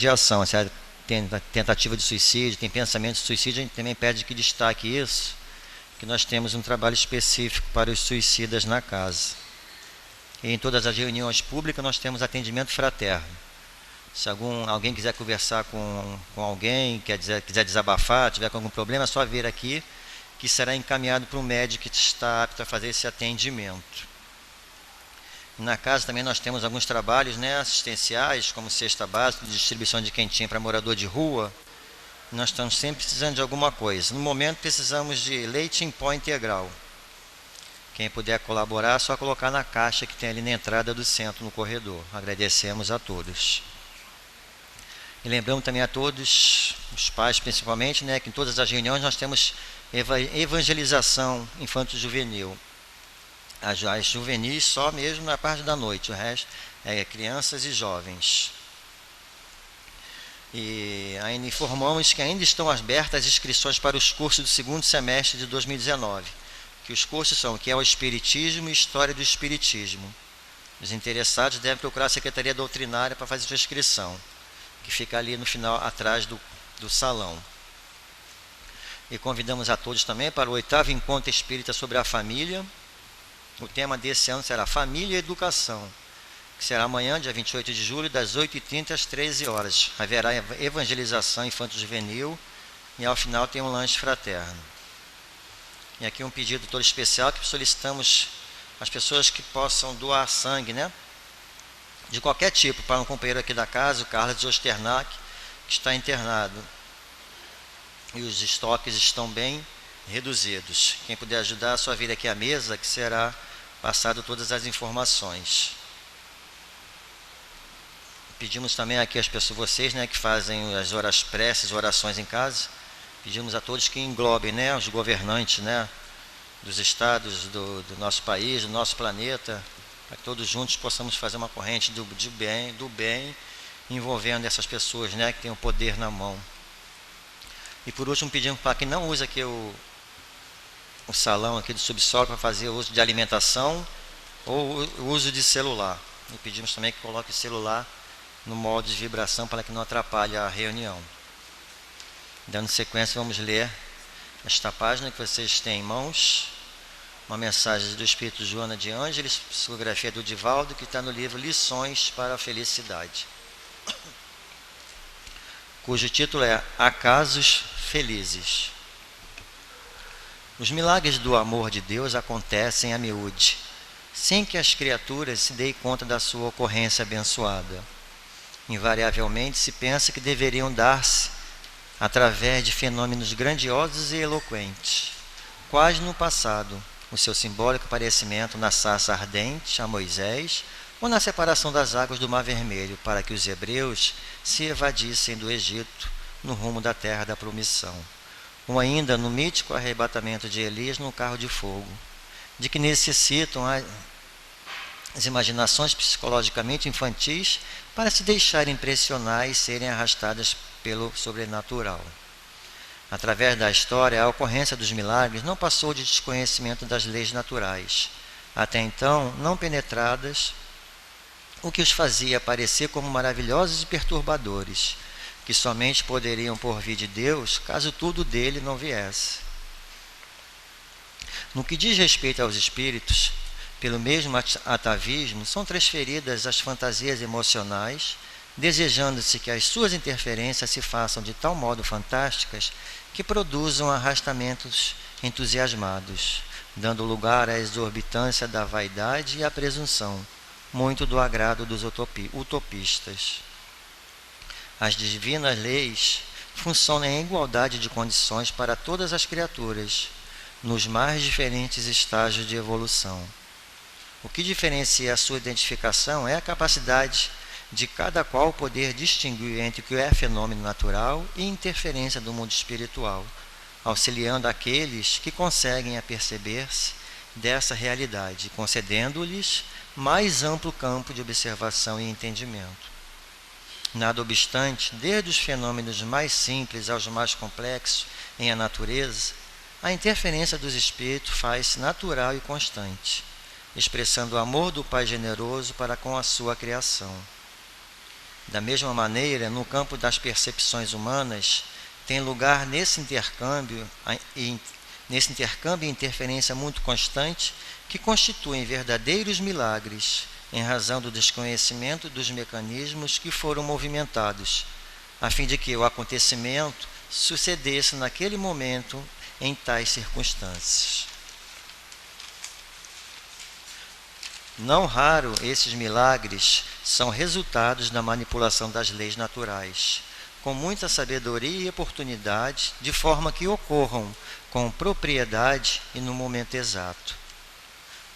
ideação, se há tentativa de suicídio, tem pensamento de suicídio, a gente também pede que destaque isso, que nós temos um trabalho específico para os suicidas na casa. E em todas as reuniões públicas nós temos atendimento fraterno. Se alguém quiser conversar com alguém, quiser desabafar, tiver com algum problema, é só vir aqui, que será encaminhado para um médico que está apto a fazer esse atendimento. E na casa também nós temos alguns trabalhos, né, assistenciais, como cesta básica, distribuição de quentinha para morador de rua. Nós estamos sempre precisando de alguma coisa. No momento precisamos de leite em pó integral. Quem puder colaborar, é só colocar na caixa que tem ali na entrada do centro, no corredor. Agradecemos a todos. E lembramos também a todos, os pais principalmente, né, que em todas as reuniões nós temos evangelização infanto-juvenil. As juvenis só mesmo na parte da noite, o resto é crianças e jovens. E ainda informamos que ainda estão abertas as inscrições para os cursos do segundo semestre de 2019. Que os cursos são o que é o Espiritismo e História do Espiritismo. Os interessados devem procurar a Secretaria Doutrinária para fazer sua inscrição, que fica ali no final, atrás do salão. E convidamos a todos também para o 8º Encontro Espírita sobre a Família. O tema desse ano será Família e Educação, que será amanhã, dia 28 de julho, das 8h30 às 13h. Haverá evangelização infanto-juvenil e ao final tem um lanche fraterno. E aqui um pedido todo especial que solicitamos às pessoas que possam doar sangue, né? De qualquer tipo, para um companheiro aqui da casa, o Carlos Osternac, que está internado. E os estoques estão bem reduzidos. Quem puder ajudar, é só vir aqui à mesa, que será passado todas as informações. Pedimos também aqui às pessoas, vocês, né, que fazem as preces, orações em casa, pedimos a todos que englobem, né, os governantes, né, dos estados do nosso país, do nosso planeta, para que todos juntos possamos fazer uma corrente do bem, envolvendo essas pessoas, né, que têm o poder na mão. E por último, pedimos para que não use aqui o salão aqui do subsolo para fazer uso de alimentação ou o uso de celular. E pedimos também que coloque o celular no modo de vibração para que não atrapalhe a reunião. Dando sequência, vamos ler esta página que vocês têm em mãos. Uma mensagem do Espírito Joana de Ângeles, psicografia do Divaldo, que está no livro Lições para a Felicidade, cujo título é Acasos Felizes. Os milagres do amor de Deus acontecem a miúde, sem que as criaturas se deem conta da sua ocorrência abençoada. Invariavelmente se pensa que deveriam dar-se através de fenômenos grandiosos e eloquentes, quais no passado, o seu simbólico aparecimento na sarça ardente a Moisés, ou na separação das águas do Mar Vermelho, para que os hebreus se evadissem do Egito no rumo da terra da promissão, ou ainda no mítico arrebatamento de Elias no carro de fogo, de que necessitam as imaginações psicologicamente infantis para se deixarem impressionar e serem arrastadas pelo sobrenatural. Através da história, a ocorrência dos milagres não passou de desconhecimento das leis naturais, até então não penetradas, o que os fazia aparecer como maravilhosos e perturbadores, que somente poderiam por vir de Deus, caso tudo dele não viesse. No que diz respeito aos espíritos, pelo mesmo atavismo, são transferidas as fantasias emocionais, desejando-se que as suas interferências se façam de tal modo fantásticas que produzam arrastamentos entusiasmados, dando lugar à exorbitância da vaidade e à presunção, muito do agrado dos utopistas. As divinas leis funcionam em igualdade de condições para todas as criaturas, nos mais diferentes estágios de evolução. O que diferencia a sua identificação é a capacidade de cada qual poder distinguir entre o que é fenômeno natural e interferência do mundo espiritual, auxiliando aqueles que conseguem aperceber-se dessa realidade, concedendo-lhes mais amplo campo de observação e entendimento. Nada obstante, desde os fenômenos mais simples aos mais complexos em a natureza, a interferência dos espíritos faz-se natural e constante, expressando o amor do Pai generoso para com a sua criação. Da mesma maneira, no campo das percepções humanas, tem lugar nesse intercâmbio e interferência muito constante que constituem verdadeiros milagres em razão do desconhecimento dos mecanismos que foram movimentados, a fim de que o acontecimento sucedesse naquele momento em tais circunstâncias. Não raro, esses milagres são resultados da manipulação das leis naturais, com muita sabedoria e oportunidade, de forma que ocorram com propriedade e no momento exato.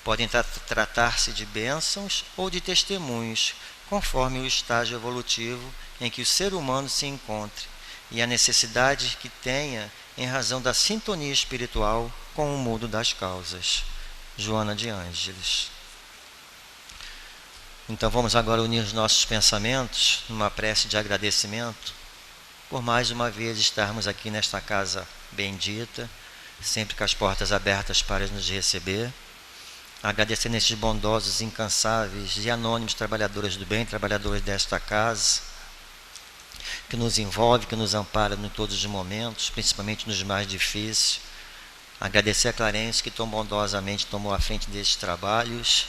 Podem tratar-se de bênçãos ou de testemunhos, conforme o estágio evolutivo em que o ser humano se encontre e a necessidade que tenha em razão da sintonia espiritual com o mundo das causas. Joana de Ângeles. Então vamos agora unir os nossos pensamentos numa prece de agradecimento por mais uma vez estarmos aqui nesta casa bendita, sempre com as portas abertas para nos receber. Agradecendo estes bondosos, incansáveis e anônimos trabalhadores do bem, trabalhadores desta casa, que nos envolve, que nos ampara em todos os momentos, principalmente nos mais difíceis. Agradecer a Clarence, que tão bondosamente tomou a frente destes trabalhos,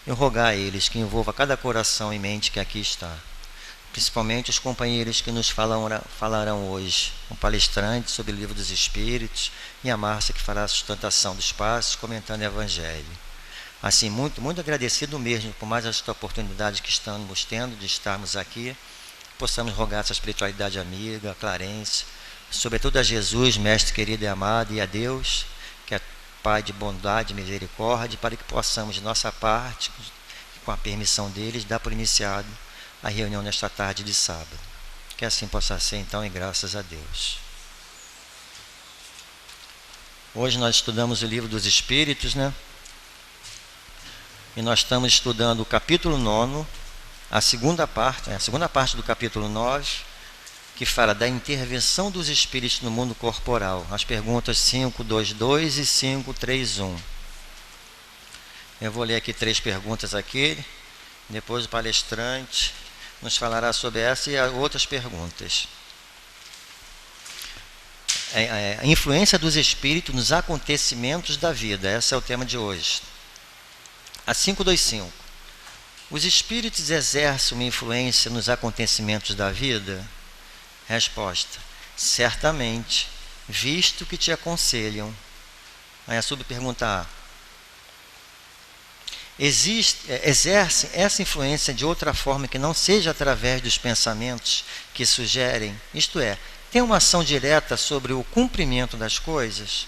e rogar a eles que envolva cada coração e mente que aqui está. Principalmente os companheiros que nos falarão hoje, um palestrante sobre o Livro dos Espíritos e a Márcia que fará a sustentação dos passos, comentando o Evangelho. Assim, muito, muito agradecido mesmo por mais esta oportunidade que estamos tendo de estarmos aqui, possamos rogar essa espiritualidade amiga, a Clarence, sobretudo a Jesus, Mestre querido e amado, e a Deus, que é Pai de bondade e misericórdia, para que possamos, de nossa parte, com a permissão deles, dar por iniciado a reunião nesta tarde de sábado. Que assim possa ser, então, e graças a Deus. Hoje nós estudamos o Livro dos Espíritos, né? E nós estamos estudando o capítulo 9, a segunda parte do capítulo 9, que fala da intervenção dos espíritos no mundo corporal. As perguntas 522 e 531. Eu vou ler aqui 3 perguntas aqui, depois o palestrante nos falará sobre essa e outras perguntas. A influência dos espíritos nos acontecimentos da vida, esse é o tema de hoje. A 525. Os espíritos exercem uma influência nos acontecimentos da vida? Resposta: certamente, visto que te aconselham. Aí a subpergunta A: exercem essa influência de outra forma que não seja através dos pensamentos que sugerem, isto é, tem uma ação direta sobre o cumprimento das coisas?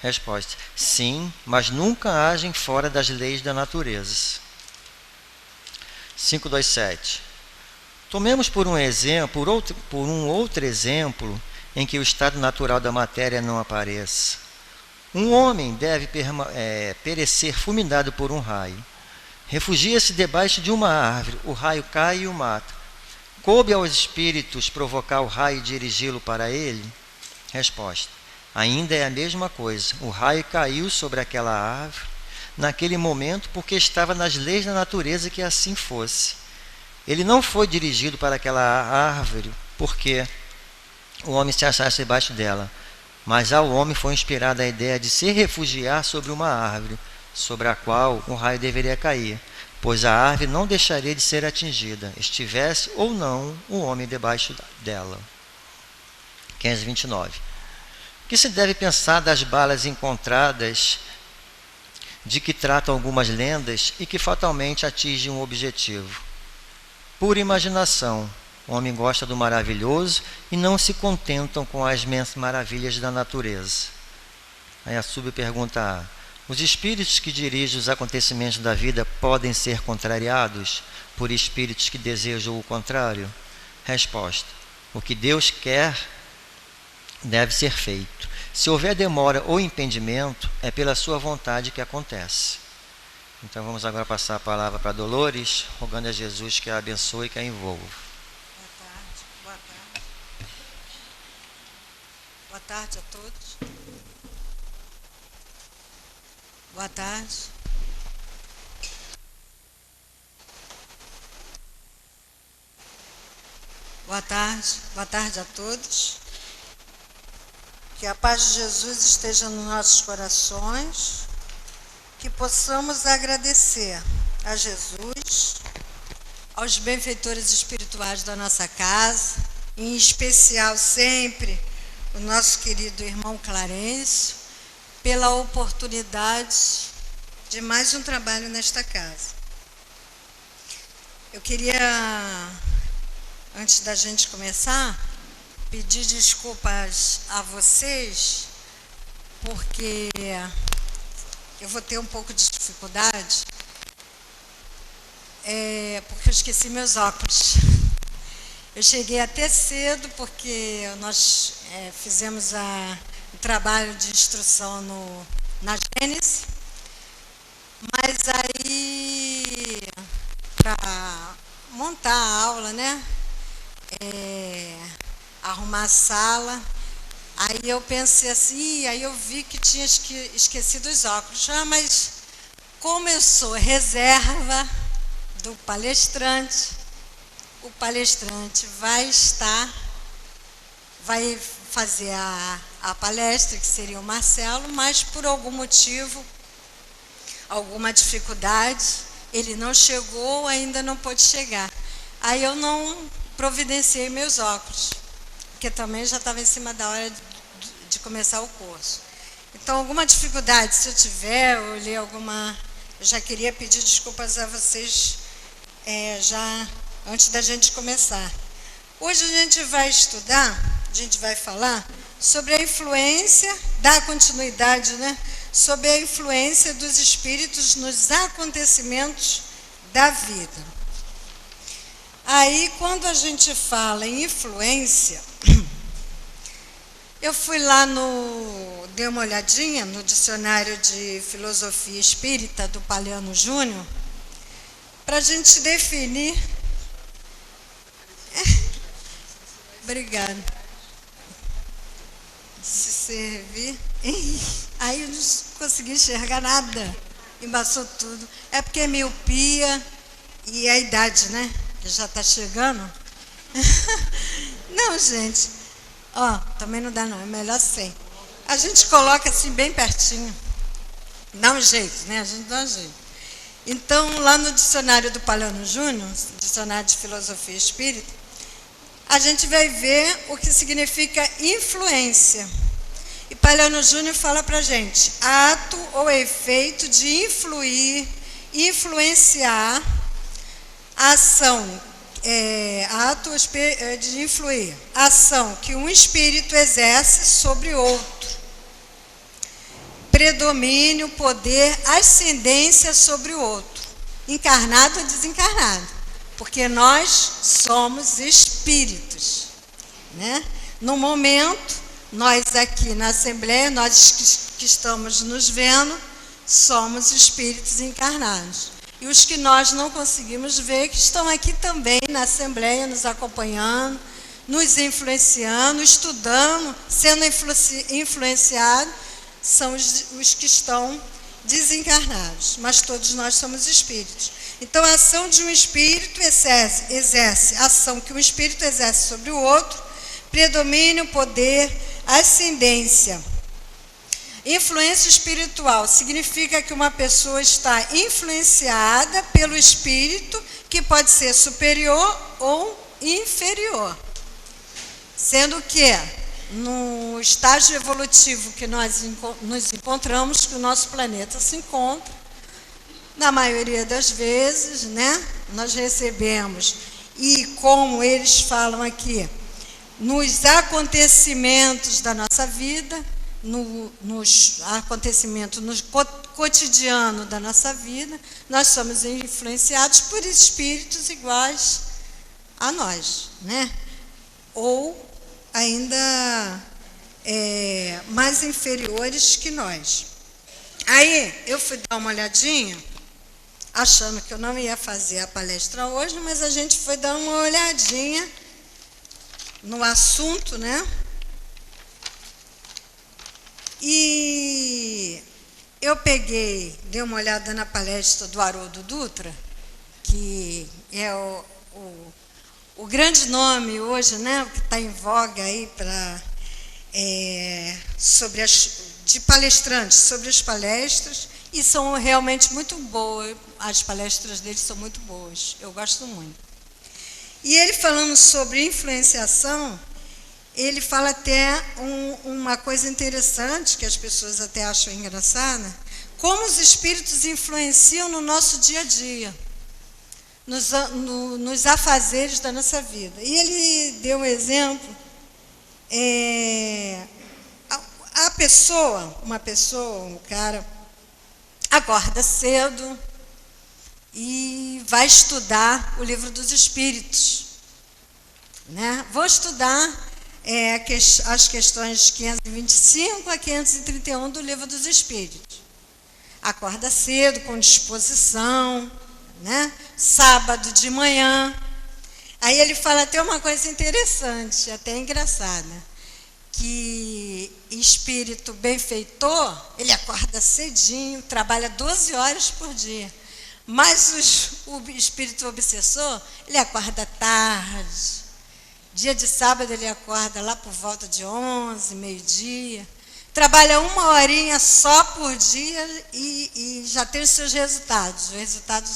Resposta: sim, mas nunca agem fora das leis da natureza. 527. Tomemos por um outro exemplo em que o estado natural da matéria não apareça. Um homem deve perecer fulminado por um raio. Refugia-se debaixo de uma árvore, o raio cai e o mata. Coube aos espíritos provocar o raio e dirigi-lo para ele? Resposta: ainda é a mesma coisa. O raio caiu sobre aquela árvore naquele momento porque estava nas leis da natureza que assim fosse. Ele não foi dirigido para aquela árvore porque o homem se achasse debaixo dela, mas ao homem foi inspirada a ideia de se refugiar sobre uma árvore, sobre a qual o raio deveria cair, pois a árvore não deixaria de ser atingida, estivesse ou não o homem debaixo dela. 529. O que se deve pensar das balas encontradas, de que tratam algumas lendas e que fatalmente atingem um objetivo? Pura imaginação. O homem gosta do maravilhoso e não se contentam com as maravilhas da natureza. Aí a subpergunta A: os espíritos que dirigem os acontecimentos da vida podem ser contrariados por espíritos que desejam o contrário? Resposta: o que Deus quer deve ser feito. Se houver demora ou impedimento, é pela sua vontade que acontece. Então vamos agora passar a palavra para Dolores, rogando a Jesus que a abençoe e que a envolva. Boa tarde. Boa tarde a todos. Boa tarde. Boa tarde a todos. Que a paz de Jesus esteja nos nossos corações, que possamos agradecer a Jesus, aos benfeitores espirituais da nossa casa, em especial sempre o nosso querido irmão Clarencio, pela oportunidade de mais um trabalho nesta casa. Eu queria, antes da gente começar, pedir desculpas a vocês, porque eu vou ter um pouco de dificuldade, porque eu esqueci meus óculos. Eu cheguei até cedo, porque nós fizemos o trabalho de instrução na Gênesis, mas aí, para montar a aula, né, arrumar a sala, aí eu pensei assim, aí eu vi que tinha esquecido os óculos. Mas como eu sou reserva do palestrante, o palestrante vai fazer a palestra, que seria o Marcelo, mas por algum motivo, alguma dificuldade, ele não chegou, ainda não pôde chegar. Aí eu não providenciei meus óculos, porque também já estava em cima da hora de começar o curso. Então, alguma dificuldade, se eu tiver, ou ler alguma, eu já queria pedir desculpas a vocês, já antes da gente começar. Hoje a gente vai estudar, a gente vai falar sobre a influência, dar continuidade, né? Sobre a influência dos espíritos nos acontecimentos da vida. Aí, quando a gente fala em influência, eu fui lá dei uma olhadinha no dicionário de filosofia espírita do Paliano Júnior, para a gente definir. Obrigada. Se servir. Aí eu não consegui enxergar nada. Embaçou tudo. É porque é miopia e a idade, né? Que já está chegando. Não, gente. Também não dá não. É melhor sem. A gente coloca assim bem pertinho. Dá um jeito, né? A gente dá um jeito. Então, lá no dicionário do Paliano Júnior, dicionário de filosofia espírita, a gente vai ver o que significa influência. E Paliano Júnior fala para a gente, ato ou efeito de influir, influenciar, ação, ato de influir, ação que um espírito exerce sobre outro, predomínio, poder, ascendência sobre o outro, encarnado ou desencarnado. Porque nós somos espíritos, né? No momento, nós aqui na Assembleia, nós que estamos nos vendo, somos espíritos encarnados. E os que nós não conseguimos ver, que estão aqui também na Assembleia, nos acompanhando, nos influenciando, estudando, sendo influenciados, são os que estão desencarnados. Mas todos nós somos espíritos. Então, a ação de um espírito exerce a ação que um espírito exerce sobre o outro, predomínio, poder, ascendência. Influência espiritual significa que uma pessoa está influenciada pelo espírito, que pode ser superior ou inferior. Sendo que, no estágio evolutivo que nós nos encontramos, que o nosso planeta se encontra, na maioria das vezes, né, nós recebemos, e como eles falam aqui, nos acontecimentos da nossa vida, nos acontecimentos no cotidiano da nossa vida, nós somos influenciados por espíritos iguais a nós, né? Ou ainda mais inferiores que nós. Aí eu fui dar uma olhadinha, achando que eu não ia fazer a palestra hoje, mas a gente foi dar uma olhadinha no assunto, né? E eu dei uma olhada na palestra do Haroldo Dutra, que é o grande nome hoje, né, que está em voga aí de palestrantes, sobre as palestras, e são realmente muito boas, as palestras deles são muito boas, eu gosto muito. E ele falando sobre influenciação, ele fala até uma coisa interessante, que as pessoas até acham engraçada, como os espíritos influenciam no nosso dia a dia, nos afazeres da nossa vida. E ele deu um exemplo, um cara, acorda cedo e vai estudar o livro dos Espíritos, né? Vou estudar as questões 525 a 531 do livro dos Espíritos. Acorda cedo, com disposição, né? Sábado de manhã. Aí ele fala até uma coisa interessante, até engraçada, que espírito benfeitor, ele acorda cedinho, trabalha 12 horas por dia. Mas o espírito obsessor, ele acorda tarde. Dia de sábado ele acorda lá por volta de 11, meio-dia. Trabalha 1 horinha só por dia e já tem os seus resultados. O resultado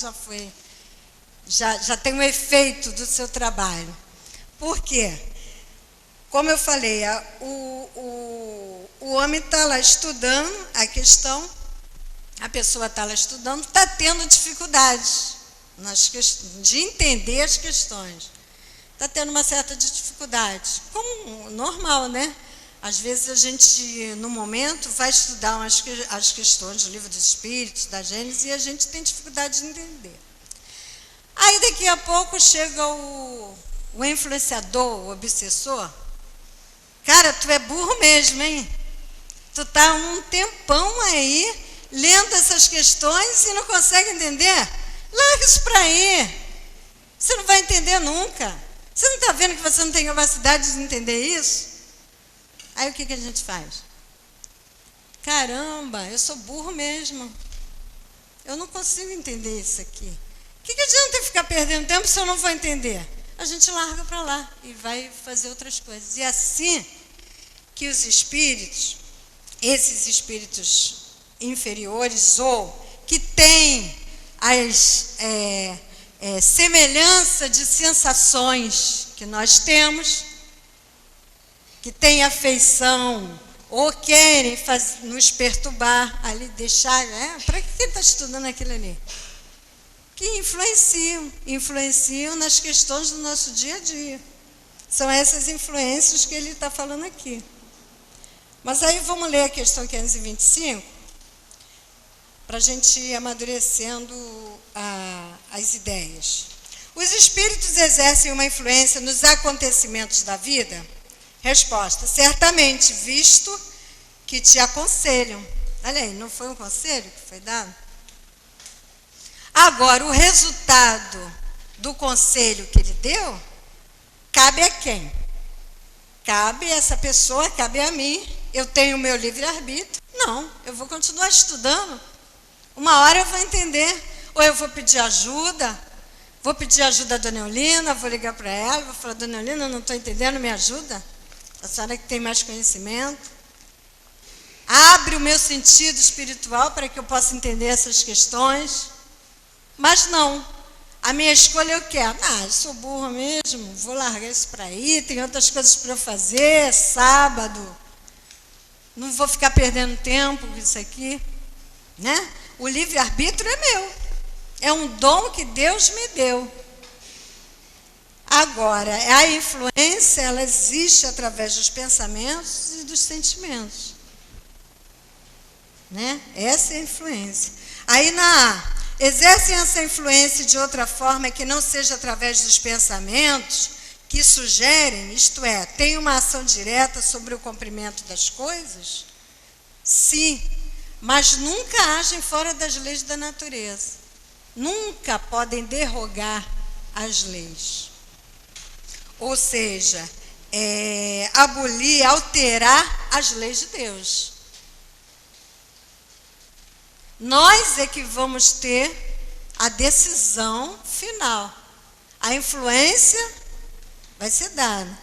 já tem um efeito do seu trabalho. Por quê? Como eu falei, o homem está lá estudando a questão, a pessoa está lá estudando, está tendo dificuldades de entender as questões. Está tendo uma certa dificuldade. Como normal, né? Às vezes a gente, no momento, vai estudar as questões do Livro dos Espíritos, da Gênesis, e a gente tem dificuldade de entender. Aí daqui a pouco chega o influenciador, o obsessor. Cara, tu é burro mesmo, hein? Tu está um tempão aí lendo essas questões e não consegue entender? Larga isso para aí. Você não vai entender nunca. Você não está vendo que você não tem capacidade de entender isso? Aí o que a gente faz? Caramba, eu sou burro mesmo. Eu não consigo entender isso aqui. O que adianta ficar perdendo tempo se eu não vou entender? A gente larga para lá e vai fazer outras coisas. E assim que os espíritos, esses espíritos inferiores ou que têm as semelhança de sensações que nós temos, que têm afeição ou querem nos perturbar, ali deixar, para que ele está estudando aquilo ali? Que influenciam nas questões do nosso dia a dia. São essas influências que ele está falando aqui. Mas aí vamos ler a questão 525, para a gente ir amadurecendo as ideias. Os espíritos exercem uma influência nos acontecimentos da vida? Resposta: certamente, visto que te aconselham. Olha aí, não foi um conselho que foi dado? Agora, o resultado do conselho que ele deu, cabe a quem? Cabe a essa pessoa, cabe a mim. Eu tenho o meu livre-arbítrio? Não, eu vou continuar estudando. Uma hora eu vou entender. Ou eu vou pedir ajuda à Dona Eulina, vou ligar para ela, vou falar: Dona Eulina, eu não estou entendendo, me ajuda? A senhora que tem mais conhecimento. Abre o meu sentido espiritual para que eu possa entender essas questões. Mas não, a minha escolha eu quero. Eu sou burra mesmo, vou largar isso para aí, tem outras coisas para eu fazer, sábado. Não vou ficar perdendo tempo com isso aqui, né? O livre-arbítrio é meu. É um dom que Deus me deu. Agora, a influência, ela existe através dos pensamentos e dos sentimentos, né? Essa é a influência. Aí na A, exercem essa influência de outra forma que não seja através dos pensamentos que sugerem, isto é, tem uma ação direta sobre o cumprimento das coisas? Sim, mas nunca agem fora das leis da natureza. Nunca podem derrogar as leis. Ou seja, abolir, alterar as leis de Deus. Nós é que vamos ter a decisão final. A influência vai ser dada.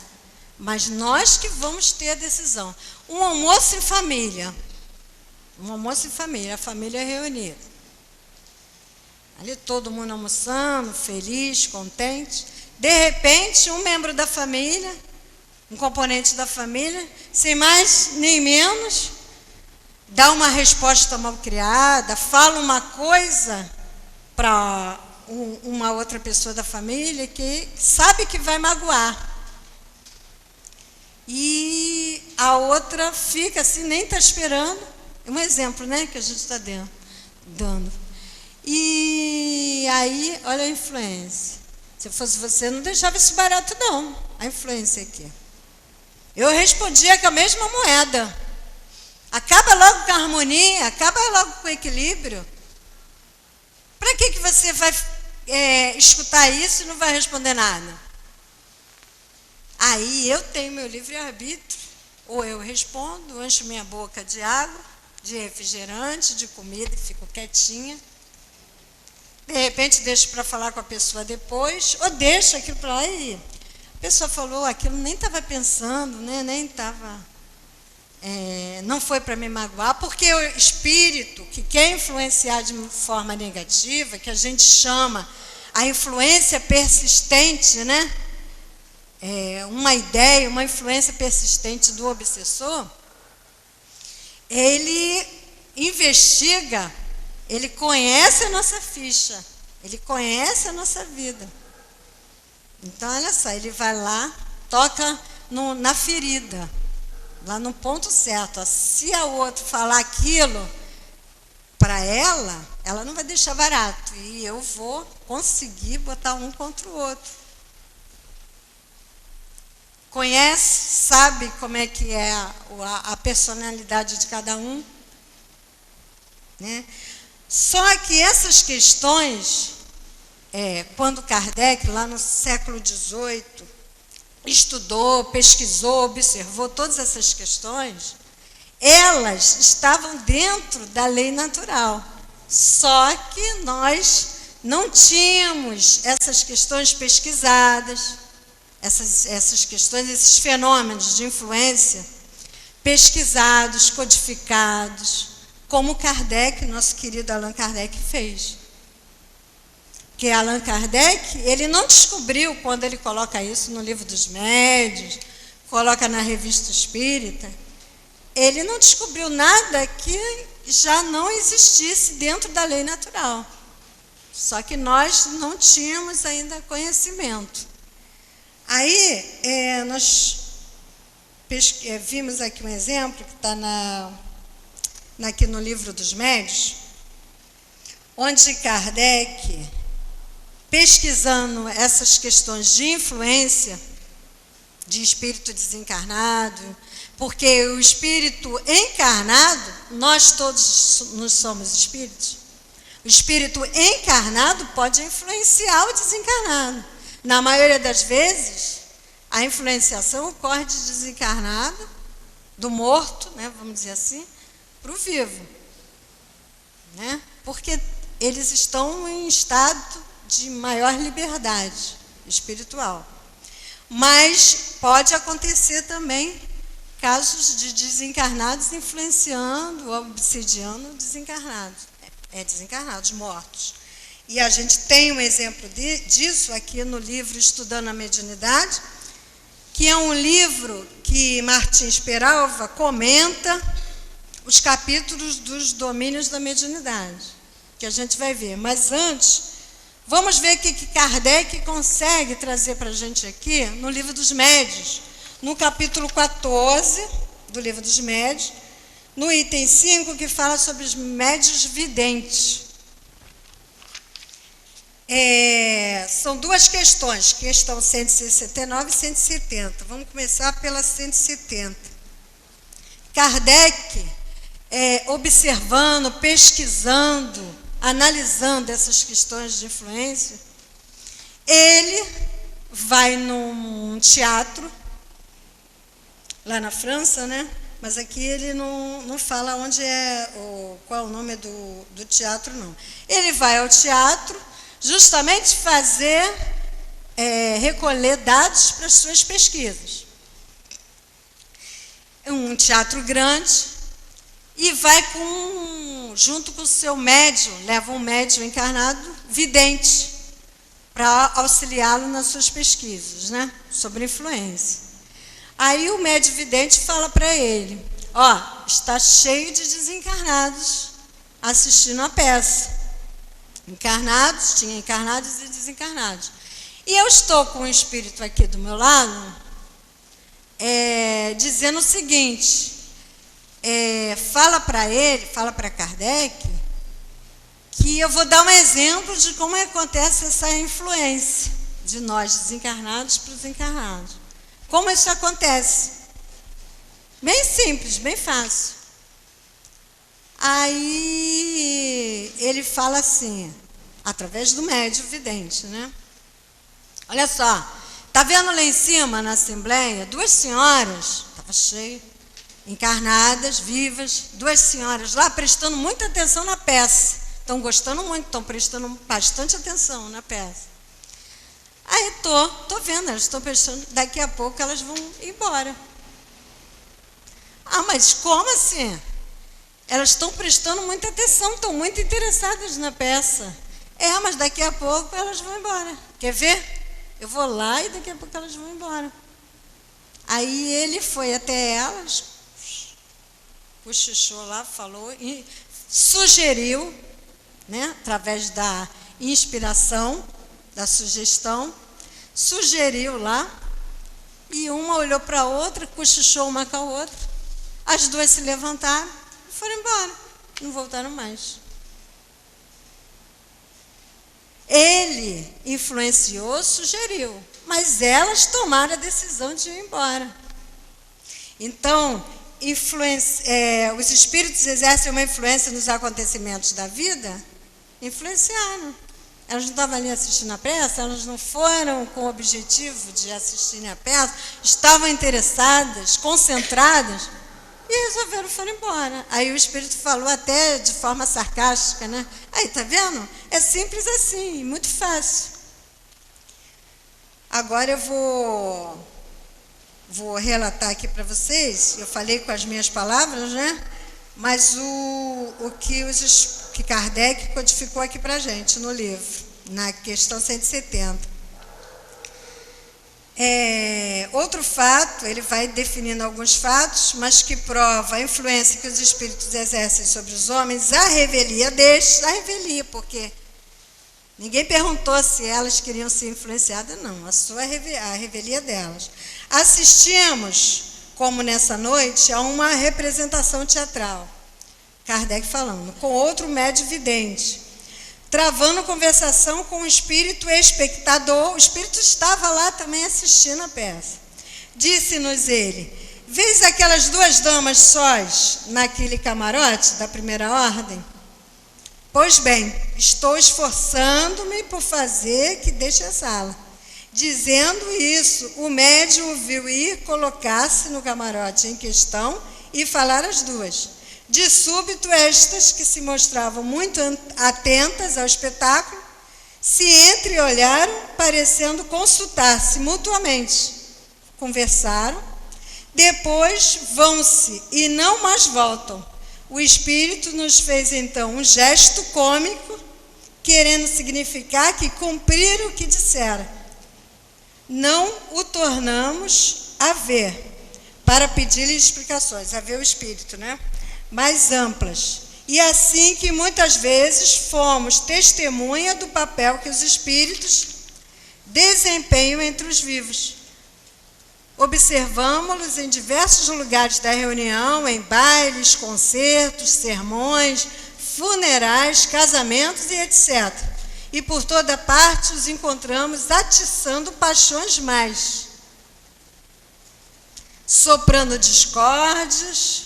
Mas nós que vamos ter a decisão. Um almoço em família. Um almoço em família, a família é reunida. Ali todo mundo almoçando, feliz, contente. De repente, um membro da família, um componente da família, sem mais nem menos, dá uma resposta mal criada, fala uma coisa para uma outra pessoa da família que sabe que vai magoar. E a outra fica assim, nem está esperando. É um exemplo, né, que a gente está dando. E aí, olha a influência. Se fosse você, não deixava isso barato, não. A influência aqui. Eu respondia com a mesma moeda. Acaba logo com a harmonia, acaba logo com o equilíbrio. Para que você vai escutar isso e não vai responder nada? Aí eu tenho meu livre-arbítrio, ou eu respondo, encho minha boca de água, de refrigerante, de comida e fico quietinha. De repente deixo para falar com a pessoa depois, ou deixo aquilo para lá e a pessoa falou aquilo, nem estava pensando, né? Nem estava, não foi para me magoar, porque o espírito que quer influenciar de forma negativa, que a gente chama a influência persistente, né? Uma ideia, uma influência persistente do obsessor, ele investiga, ele conhece a nossa ficha, ele conhece a nossa vida. Então, olha só, ele vai lá, toca na ferida, lá no ponto certo. Se a outra falar aquilo para ela não vai deixar barato, e eu vou conseguir botar um contra o outro. Conhece, sabe como é que é a personalidade de cada um, né? Só que essas questões, quando Kardec, lá no século XVIII, estudou, pesquisou, observou todas essas questões, elas estavam dentro da lei natural. Só que nós não tínhamos essas questões pesquisadas, essas questões, esses fenômenos de influência pesquisados, codificados, como Kardec, nosso querido Allan Kardec, fez. Que Allan Kardec, ele não descobriu, quando ele coloca isso no Livro dos Médiuns, coloca na Revista Espírita, ele não descobriu nada que já não existisse dentro da lei natural. Só que nós não tínhamos ainda conhecimento. Aí, nós vimos aqui um exemplo que está aqui no Livro dos Médiuns, onde Kardec, pesquisando essas questões de influência de espírito desencarnado, porque o espírito encarnado, nós todos nos somos espíritos, o espírito encarnado pode influenciar o desencarnado. Na maioria das vezes, a influenciação ocorre de desencarnado, do morto, né, vamos dizer assim, para o vivo, né? Porque eles estão em estado de maior liberdade espiritual. Mas pode acontecer também casos de desencarnados influenciando, obsidiando desencarnados, desencarnados, mortos. E a gente tem um exemplo disso aqui no livro Estudando a Mediunidade, que é um livro que Martins Peralva comenta os capítulos dos domínios da mediunidade, que a gente vai ver. Mas antes, vamos ver o que Kardec consegue trazer para a gente aqui no Livro dos Médiuns, no capítulo 14 do Livro dos Médiuns, no item 5, que fala sobre os médiuns videntes. São duas questões, questão 169 e 170. Vamos começar pela 170. Kardec, observando, pesquisando, analisando essas questões de influência, ele vai num teatro, lá na França, né? Mas aqui ele não fala onde qual é o nome do teatro, não. Ele vai ao teatro justamente fazer recolher dados para as suas pesquisas. É um teatro grande e vai junto com o seu médium, leva um médium encarnado vidente para auxiliá-lo nas suas pesquisas, né, sobre influência. Aí o médium vidente fala para ele: está cheio de desencarnados assistindo a peça. Tinha encarnados e desencarnados. E eu estou com um espírito aqui do meu lado, dizendo o seguinte: fala para Kardec, que eu vou dar um exemplo de como acontece essa influência de nós desencarnados para os encarnados. Como isso acontece? Bem simples, bem fácil. Aí ele fala assim, através do médium vidente, né? Olha só, tá vendo lá em cima na assembleia, 2 senhoras, estava cheio, encarnadas, vivas, 2 senhoras lá prestando muita atenção na peça. Estão gostando muito, estão prestando bastante atenção na peça. Aí tô vendo, elas estão prestando, daqui a pouco elas vão embora. Mas como assim? Elas estão prestando muita atenção, estão muito interessadas na peça. Mas daqui a pouco elas vão embora. Quer ver? Eu vou lá e daqui a pouco elas vão embora. Aí ele foi até elas, cochichou lá, falou e sugeriu, né, através da inspiração, da sugestão, sugeriu lá, e uma olhou para a outra, cochichou uma com a outra, as 2 se levantaram e foram embora, não voltaram mais. Ele influenciou, sugeriu, mas elas tomaram a decisão de ir embora. Então, os espíritos exercem uma influência nos acontecimentos da vida? Influenciaram. Elas não estavam ali assistindo a peça, elas não foram com o objetivo de assistirem a peça, estavam interessadas, concentradas, e resolveram foram embora. Aí o espírito falou até de forma sarcástica, né? Aí, tá vendo? É simples assim, muito fácil. Agora eu vou relatar aqui para vocês, eu falei com as minhas palavras, né? Mas o que Kardec codificou aqui para a gente no livro, na questão 170. Outro fato, ele vai definindo alguns fatos, mas que prova a influência que os espíritos exercem sobre os homens, a revelia porque ninguém perguntou se elas queriam ser influenciadas, não, a revelia delas. Assistimos, como nessa noite, a uma representação teatral, Kardec falando, com outro médium vidente, travando conversação com o espírito espectador. O espírito estava lá também assistindo a peça. Disse-nos ele: vês aquelas 2 damas sós naquele camarote da primeira ordem? Pois bem, estou esforçando-me por fazer que deixe a sala. Dizendo isso, o médium o viu ir, colocar-se no camarote em questão e falar às 2. De súbito, estas, que se mostravam muito atentas ao espetáculo, se entreolharam, parecendo consultar-se mutuamente. Conversaram, depois vão-se e não mais voltam. O espírito nos fez então um gesto cômico, querendo significar que cumpriram o que dissera. Não o tornamos a ver, para pedir-lhe explicações, a ver o espírito, né? Mais amplas. E assim que muitas vezes fomos testemunha do papel que os espíritos desempenham entre os vivos. Observamos-los em diversos lugares da reunião, em bailes, concertos, sermões, funerais, casamentos e etc. E por toda parte os encontramos atiçando paixões mais, soprando discórdias,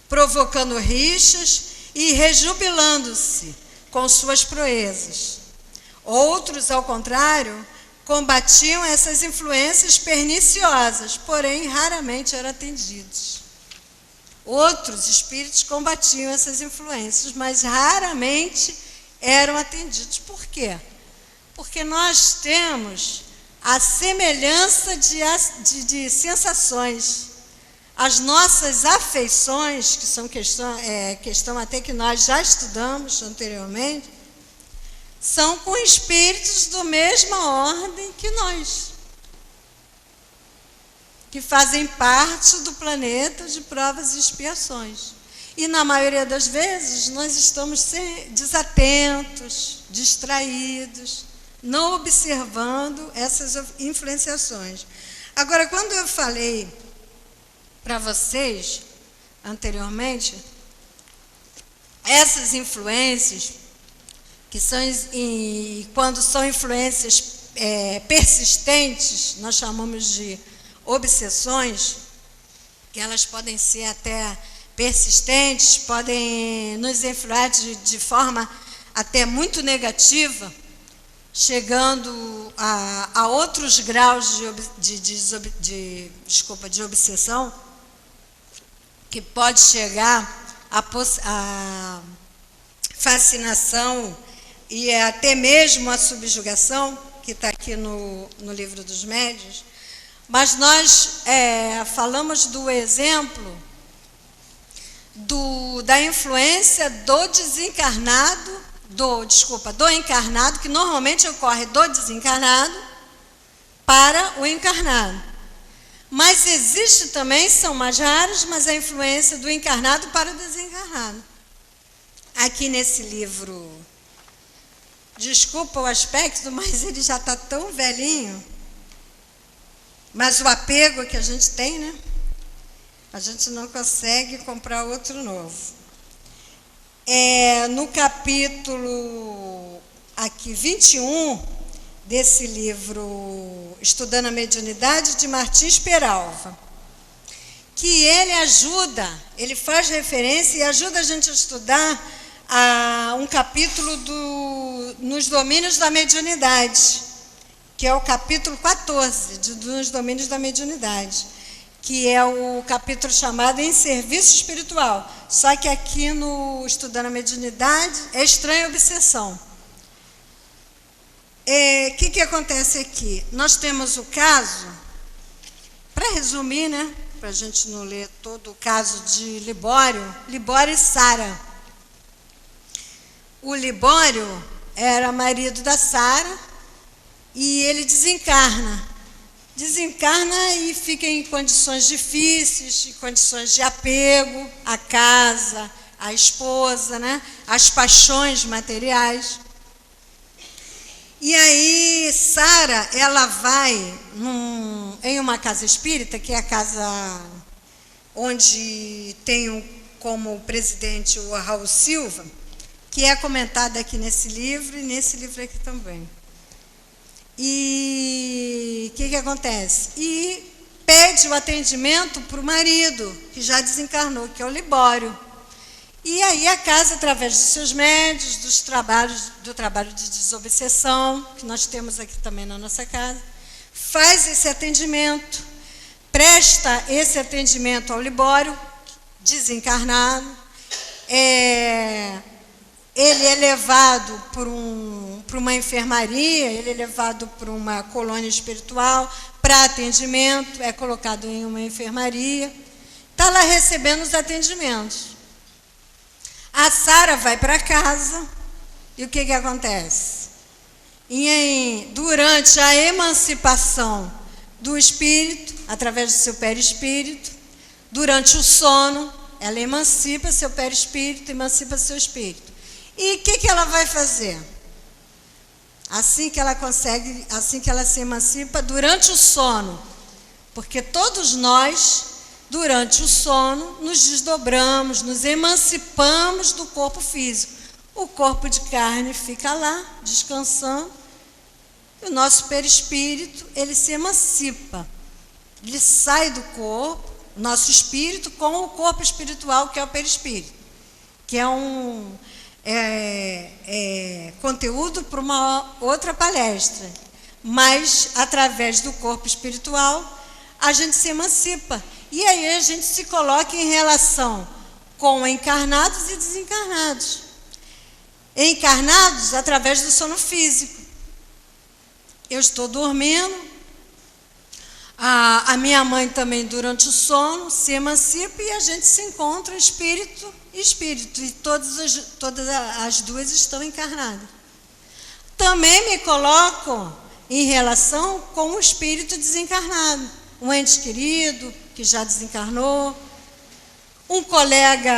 provocando rixas e rejubilando-se com suas proezas. Outros, ao contrário, combatiam essas influências perniciosas, porém raramente eram atendidos. Outros espíritos combatiam essas influências, mas raramente eram atendidos. Por quê? Porque nós temos a semelhança de sensações. As nossas afeições, que são questão até que nós já estudamos anteriormente, são com espíritos da mesma ordem que nós, que fazem parte do planeta de provas e expiações. E na maioria das vezes nós estamos desatentos, distraídos, não observando essas influenciações. Agora, quando eu falei para vocês anteriormente, essas influências, que são, quando são influências persistentes, nós chamamos de obsessões, que elas podem ser até persistentes, podem nos influir de forma até muito negativa, chegando a outros graus de obsessão, que pode chegar a fascinação e até mesmo a subjugação, que está aqui no Livro dos Médiuns. Mas nós falamos do exemplo da influência do desencarnado, do encarnado, que normalmente ocorre do desencarnado para o encarnado. Mas existe também, são mais raros, mas a influência do encarnado para o desencarnado. Aqui nesse livro, desculpa o aspecto, mas ele já está tão velhinho, mas o apego que a gente tem, né? A gente não consegue comprar outro novo. No capítulo aqui 21 desse livro Estudando a Mediunidade, de Martins Peralva, que ele faz referência e ajuda a gente a estudar um capítulo nos domínios da mediunidade, que é o capítulo 14 dos domínios da mediunidade, que é o capítulo chamado Em Serviço Espiritual. Só que aqui no Estudando a Mediunidade é Estranha Obsessão. O que acontece aqui? Nós temos o caso, para resumir, né, para a gente não ler todo o caso de Libório e Sara. O Libório era marido da Sara e ele desencarna e fica em condições difíceis, em condições de apego à casa, à esposa, né? Às paixões materiais. E aí Sara, ela vai em uma casa espírita, que é a casa onde tem como presidente o Raul Silva, que é comentado aqui nesse livro e nesse livro aqui também. E o que acontece? E pede o atendimento para o marido, que já desencarnou, que é o Libório. E aí a casa, através dos seus médios, do trabalho de desobsessão, que nós temos aqui também na nossa casa, faz esse atendimento, presta esse atendimento ao Libório, desencarnado. Ele é levado para uma enfermaria, ele é levado para uma colônia espiritual para atendimento, é colocado em uma enfermaria, está lá recebendo os atendimentos. A Sara vai para casa e o que acontece? Durante a emancipação do espírito, através do seu perispírito, durante o sono, ela emancipa seu perispírito, emancipa seu espírito. E o que ela vai fazer? Assim que ela se emancipa, durante o sono, porque todos nós, durante o sono, nos desdobramos, nos emancipamos do corpo físico. O corpo de carne fica lá, descansando, e o nosso perispírito, ele se emancipa. Ele sai do corpo, nosso espírito, com o corpo espiritual, que é o perispírito, que é conteúdo para uma outra palestra, mas através do corpo espiritual a gente se emancipa e aí a gente se coloca em relação com encarnados e desencarnados. Encarnados através do sono físico. Eu estou dormindo, A minha mãe também, durante o sono, se emancipa e a gente se encontra espírito e espírito. E todas as duas estão encarnadas. Também me coloco em relação com o espírito desencarnado. Um ente querido que já desencarnou. Um colega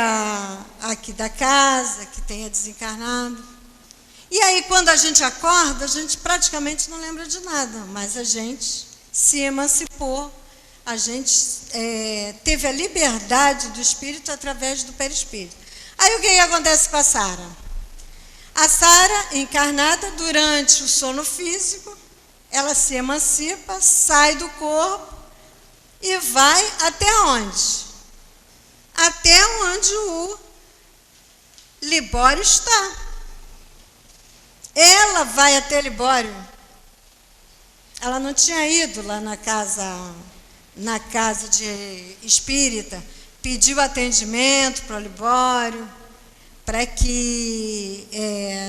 aqui da casa que tenha desencarnado. E aí, quando a gente acorda, a gente praticamente não lembra de nada, mas a gente se emancipou, a gente teve a liberdade do espírito através do perispírito. Aí o que acontece com a Sara? A Sara, encarnada durante o sono físico, ela se emancipa, sai do corpo e vai até onde? Até onde o Libório está. Ela vai até Libório. Ela não tinha ido lá na casa de espírita, pediu atendimento para o Libório, para que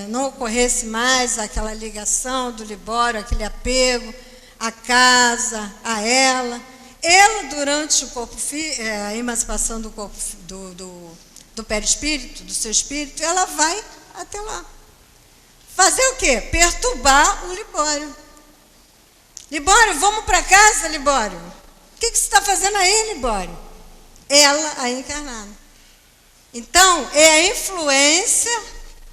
não ocorresse mais aquela ligação do Libório, aquele apego à casa, a ela. Ela, durante a emancipação do corpo do perispírito, do seu espírito, ela vai até lá. Fazer o quê? Perturbar o Libório. Libório, vamos para casa, Libório. O que você está fazendo aí, Libório? Ela, a encarnada. Então, é a influência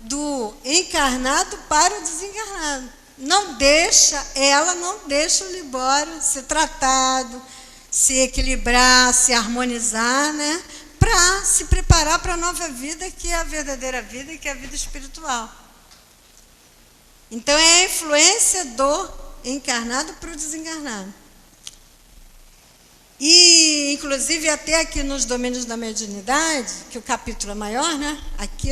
do encarnado para o desencarnado. Ela não deixa o Libório ser tratado, se equilibrar, se harmonizar, né? Para se preparar para a nova vida, que é a verdadeira vida, que é a vida espiritual. Então, é a influência do encarnado para o desencarnado. E, inclusive, até aqui nos domínios da mediunidade, que o capítulo é maior, né? Aqui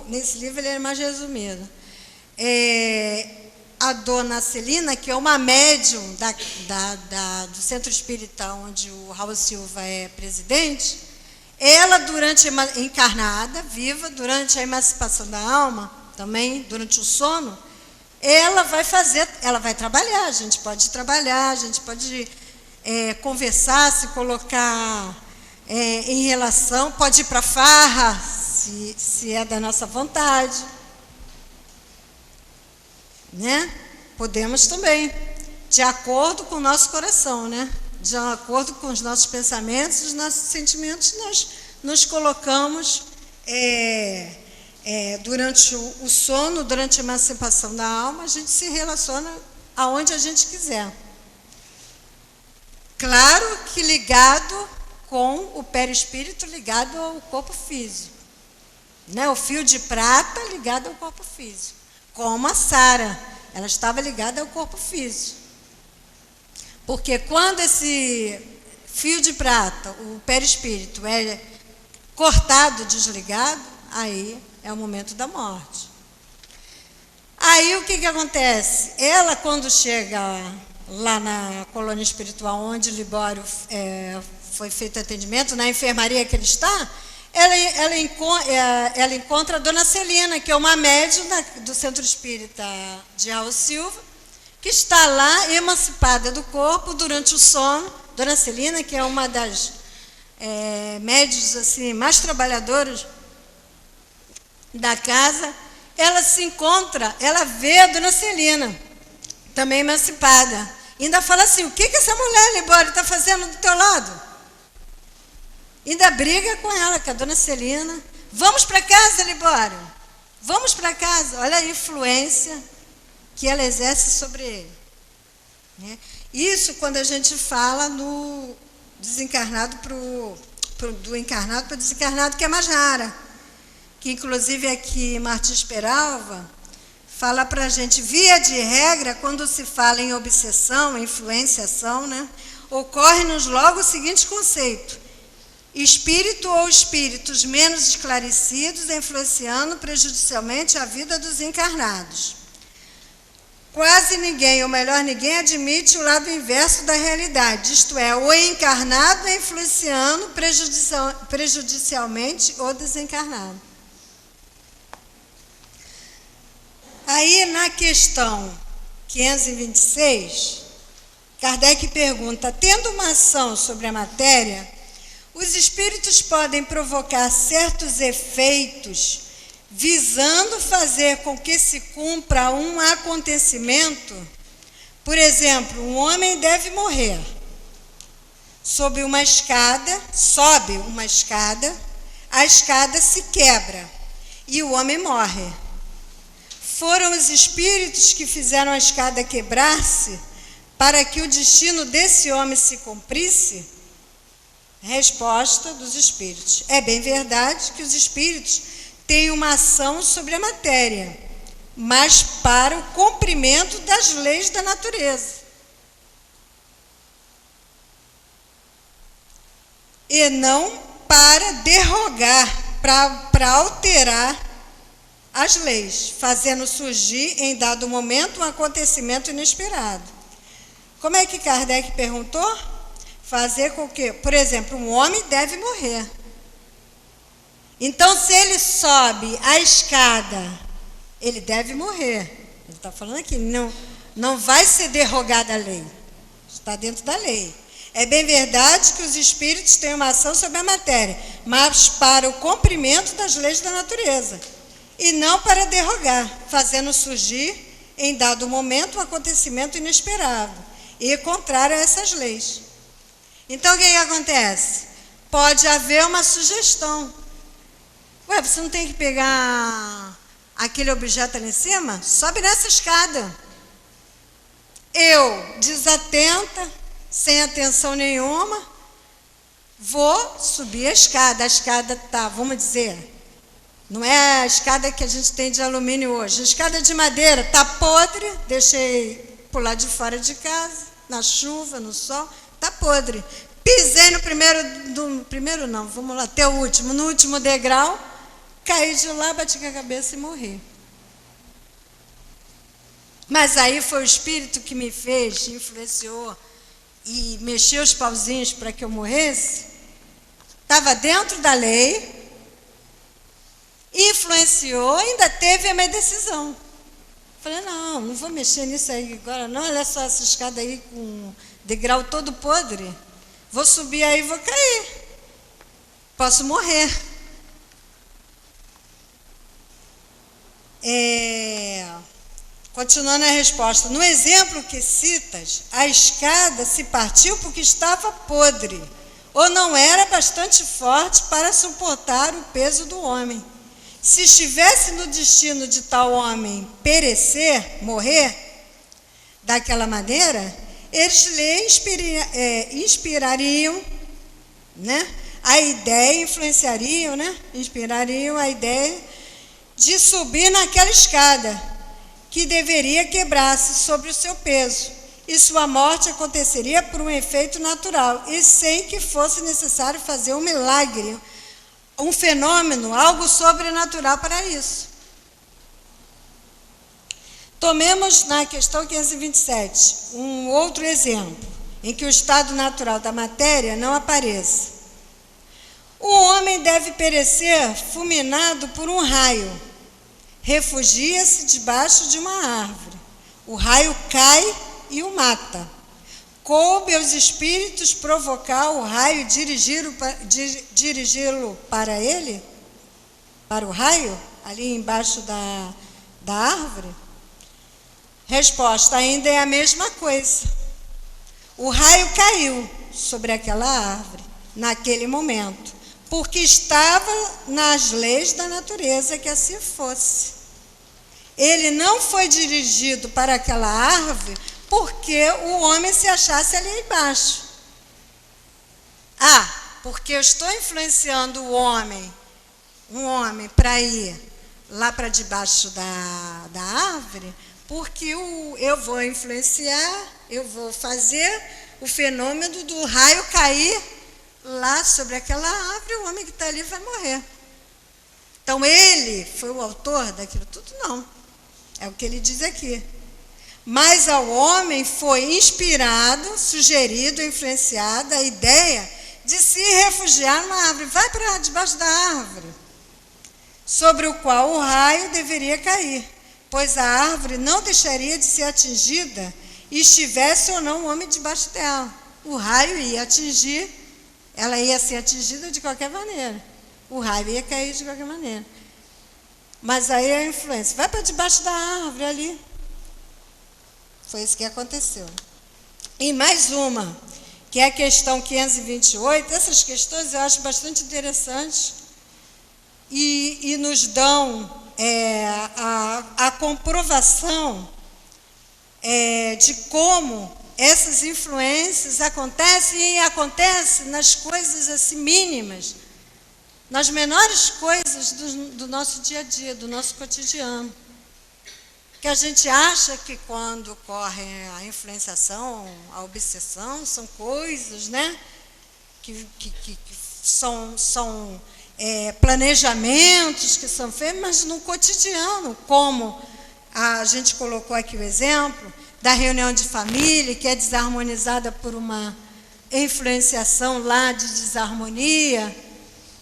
nesse livro ele é mais resumido. A dona Celina, que é uma médium do Centro Espírita, onde o Raul Silva é presidente, ela, encarnada, viva, durante a emancipação da alma, também durante o sono, ela vai trabalhar, a gente pode trabalhar, a gente pode conversar, se colocar em relação, pode ir para a farra, se é da nossa vontade, né? Podemos também, de acordo com o nosso coração, né? De acordo com os nossos pensamentos, os nossos sentimentos, nós nos colocamos durante o sono, durante a emancipação da alma, a gente se relaciona aonde a gente quiser. Claro que ligado com o perispírito, ligado ao corpo físico. Né? O fio de prata ligado ao corpo físico. Como a Sara, ela estava ligada ao corpo físico. Porque quando esse fio de prata, o perispírito, é cortado, desligado, aí é o momento da morte. Aí o que acontece? Ela, quando chega lá na colônia espiritual, onde Libório foi feito atendimento, na enfermaria que ele está, ela encontra a dona Celina, que é uma médium do Centro Espírita de Raul Silva, que está lá emancipada do corpo durante o sono. Dona Celina, que é uma das médiuns assim, mais trabalhadoras da casa, ela vê a dona Celina, também emancipada. Ainda fala assim, o que essa mulher, Libório, está fazendo do teu lado? Ainda briga com ela, com a dona Celina. Vamos para casa, Libório. Vamos para casa. Olha a influência que ela exerce sobre ele. Né? Isso quando a gente fala no desencarnado do encarnado para o desencarnado, que é mais rara. Que inclusive aqui Martins Peralva fala para a gente, via de regra, quando se fala em obsessão, influenciação, né, ocorre-nos logo o seguinte conceito: espírito ou espíritos menos esclarecidos influenciando prejudicialmente a vida dos encarnados. Quase ninguém, ou melhor, ninguém admite o lado inverso da realidade, isto é, o encarnado influenciando prejudicialmente o desencarnado. Aí, na questão 526, Kardec pergunta: tendo uma ação sobre a matéria, os espíritos podem provocar certos efeitos visando fazer com que se cumpra um acontecimento? Por exemplo, um homem deve morrer. Sobe uma escada, a escada se quebra e o homem morre. Foram os espíritos que fizeram a escada quebrar-se para que o destino desse homem se cumprisse? Resposta dos espíritos: é bem verdade que os espíritos têm uma ação sobre a matéria, mas para o cumprimento das leis da natureza. E não para derrogar, para alterar as leis, fazendo surgir em dado momento um acontecimento inesperado. Como é que Kardec perguntou? Fazer com que, por exemplo, um homem deve morrer. Então, se ele sobe a escada, ele deve morrer. Ele está falando aqui, não vai ser derrogada a lei. Está dentro da lei. É bem verdade que os espíritos têm uma ação sobre a matéria, mas para o cumprimento das leis da natureza, e não para derrogar, fazendo surgir em dado momento um acontecimento inesperado e contrário a essas leis. Então, o que acontece? Pode haver uma sugestão. Ué, você não tem que pegar aquele objeto ali em cima? Sobe nessa escada. Eu, desatenta, sem atenção nenhuma, vou subir a escada. A escada está, vamos dizer, não é a escada que a gente tem de alumínio hoje. A escada de madeira está podre, deixei por lá de fora de casa, na chuva, no sol, está podre. Pisei no último degrau, caí de lá, bati com a cabeça e morri. Mas aí foi o Espírito que me fez, influenciou e mexeu os pauzinhos para que eu morresse. Estava dentro da lei, influenciou, ainda teve a minha decisão. Falei, não vou mexer nisso aí agora não, olha só essa escada aí com o degrau todo podre. Vou subir aí e vou cair. Posso morrer. Continuando a resposta. No exemplo que citas, a escada se partiu porque estava podre, ou não era bastante forte para suportar o peso do homem. Se estivesse no destino de tal homem perecer, morrer, daquela maneira, eles lhe inspirariam, né, a ideia, influenciariam, né, inspirariam a ideia de subir naquela escada, que deveria quebrar-se sobre o seu peso, e sua morte aconteceria por um efeito natural, e sem que fosse necessário fazer um milagre, um fenômeno, algo sobrenatural para isso. Tomemos na questão 527 um outro exemplo, em que o estado natural da matéria não apareça. O homem deve perecer fulminado por um raio. Refugia-se debaixo de uma árvore. O raio cai e o mata. Coube aos espíritos provocar o raio, dirigi-lo para ele, para o raio, ali embaixo da árvore? Resposta: ainda é a mesma coisa. O raio caiu sobre aquela árvore, naquele momento, porque estava nas leis da natureza que assim fosse. Ele não foi dirigido para aquela árvore porque o homem se achasse ali embaixo. Porque eu estou influenciando um homem para ir lá para debaixo da árvore, porque eu vou influenciar, eu vou fazer o fenômeno do raio cair lá sobre aquela árvore, o homem que está ali vai morrer. Então, ele foi o autor daquilo tudo? Não. É o que ele diz aqui. Mas ao homem foi inspirado, sugerido, influenciada a ideia de se refugiar numa árvore. Vai para debaixo da árvore, sobre o qual o raio deveria cair, pois a árvore não deixaria de ser atingida estivesse ou não o homem debaixo dela. O raio ia atingir, ela ia ser atingida de qualquer maneira. O raio ia cair de qualquer maneira. Mas aí a influência, vai para debaixo da árvore ali. Foi isso que aconteceu. E mais uma, que é a questão 528. Essas questões eu acho bastante interessantes e nos dão a comprovação de como essas influências acontecem, e acontecem nas coisas assim mínimas, nas menores coisas do nosso dia a dia, do nosso cotidiano. Que a gente acha que quando ocorre a influenciação, a obsessão, são coisas, né, que são planejamentos que são feitos, mas no cotidiano, como a gente colocou aqui o exemplo da reunião de família, que é desarmonizada por uma influenciação lá de desarmonia,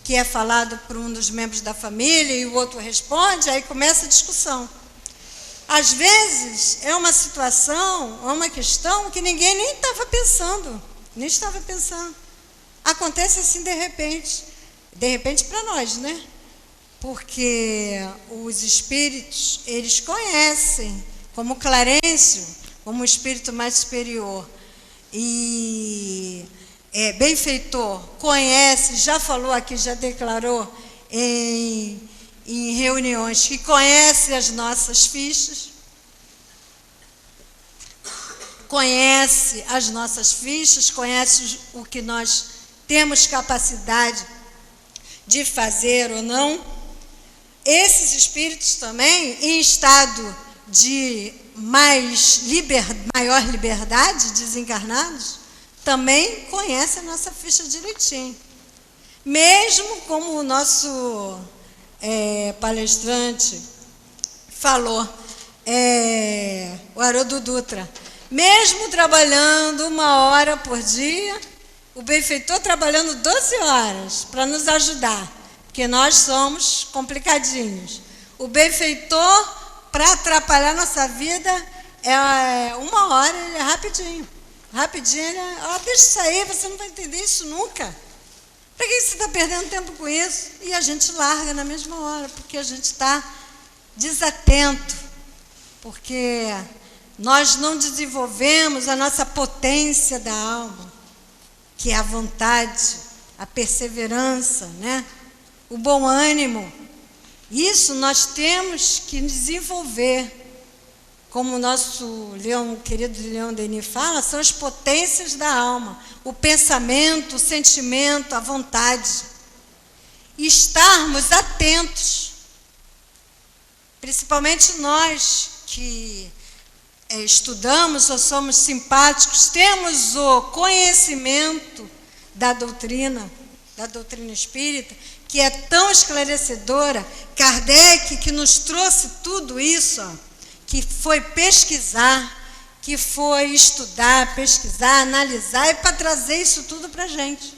que é falado por um dos membros da família e o outro responde, aí começa a discussão. Às vezes é uma situação, é uma questão que ninguém nem estava pensando, Acontece assim de repente para nós, né? Porque os espíritos, eles conhecem, como Clarencio, como um espírito mais superior, e benfeitor, conhece, já falou aqui, já declarou em reuniões, que conhece as nossas fichas, conhece o que nós temos capacidade de fazer ou não. Esses espíritos também, em estado de maior liberdade, desencarnados, também conhecem a nossa ficha direitinho. Mesmo como o nosso palestrante falou, o Haroldo Dutra, mesmo trabalhando 1 hora por dia, o benfeitor trabalhando 12 horas para nos ajudar, porque nós somos complicadinhos. O benfeitor, para atrapalhar nossa vida, 1 hora, ele é rapidinho, deixa isso aí, você não vai entender isso nunca. Para que você está perdendo tempo com isso? E a gente larga na mesma hora, porque a gente está desatento, porque nós não desenvolvemos a nossa potência da alma, que é a vontade, a perseverança, né? O bom ânimo. Isso nós temos que desenvolver. Como o nosso querido Leon Denis fala, são as potências da alma, o pensamento, o sentimento, a vontade. E estarmos atentos, principalmente nós que estudamos ou somos simpáticos, temos o conhecimento da doutrina espírita, que é tão esclarecedora. Kardec, que nos trouxe tudo isso, que foi pesquisar, que foi estudar, pesquisar, analisar, e para trazer isso tudo para a gente.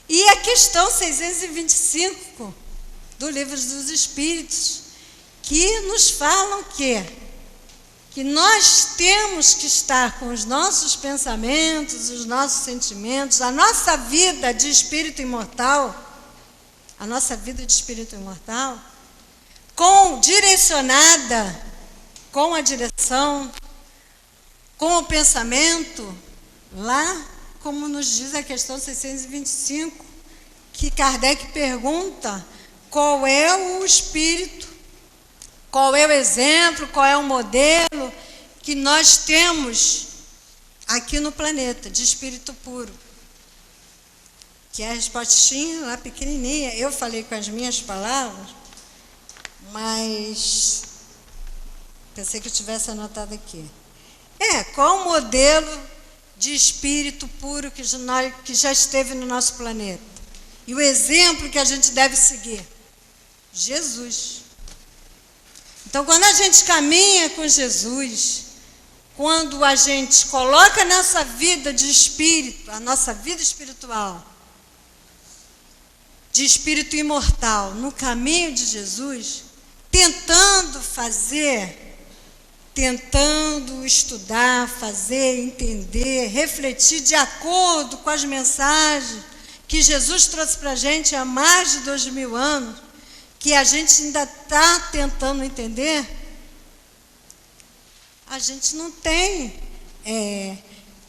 E a questão 625 do Livro dos Espíritos, que nos falam que nós temos que estar com os nossos pensamentos, os nossos sentimentos, a nossa vida de espírito imortal, direcionada com a direção, com o pensamento, lá, como nos diz a questão 625, que Kardec pergunta qual é o espírito, qual é o exemplo, qual é o modelo que nós temos aqui no planeta, de espírito puro. Que é a respostinha lá pequenininha. Eu falei com as minhas palavras, mas pensei que eu tivesse anotado aqui. Qual o modelo de espírito puro que já esteve no nosso planeta? E o exemplo que a gente deve seguir? Jesus. Então, quando a gente caminha com Jesus, quando a gente coloca nessa vida de espírito, a nossa vida espiritual, de espírito imortal, no caminho de Jesus, tentando fazer tentando estudar, fazer, entender, refletir de acordo com as mensagens que Jesus trouxe para a gente há mais de 2000 anos, que a gente ainda está tentando entender, a gente não tem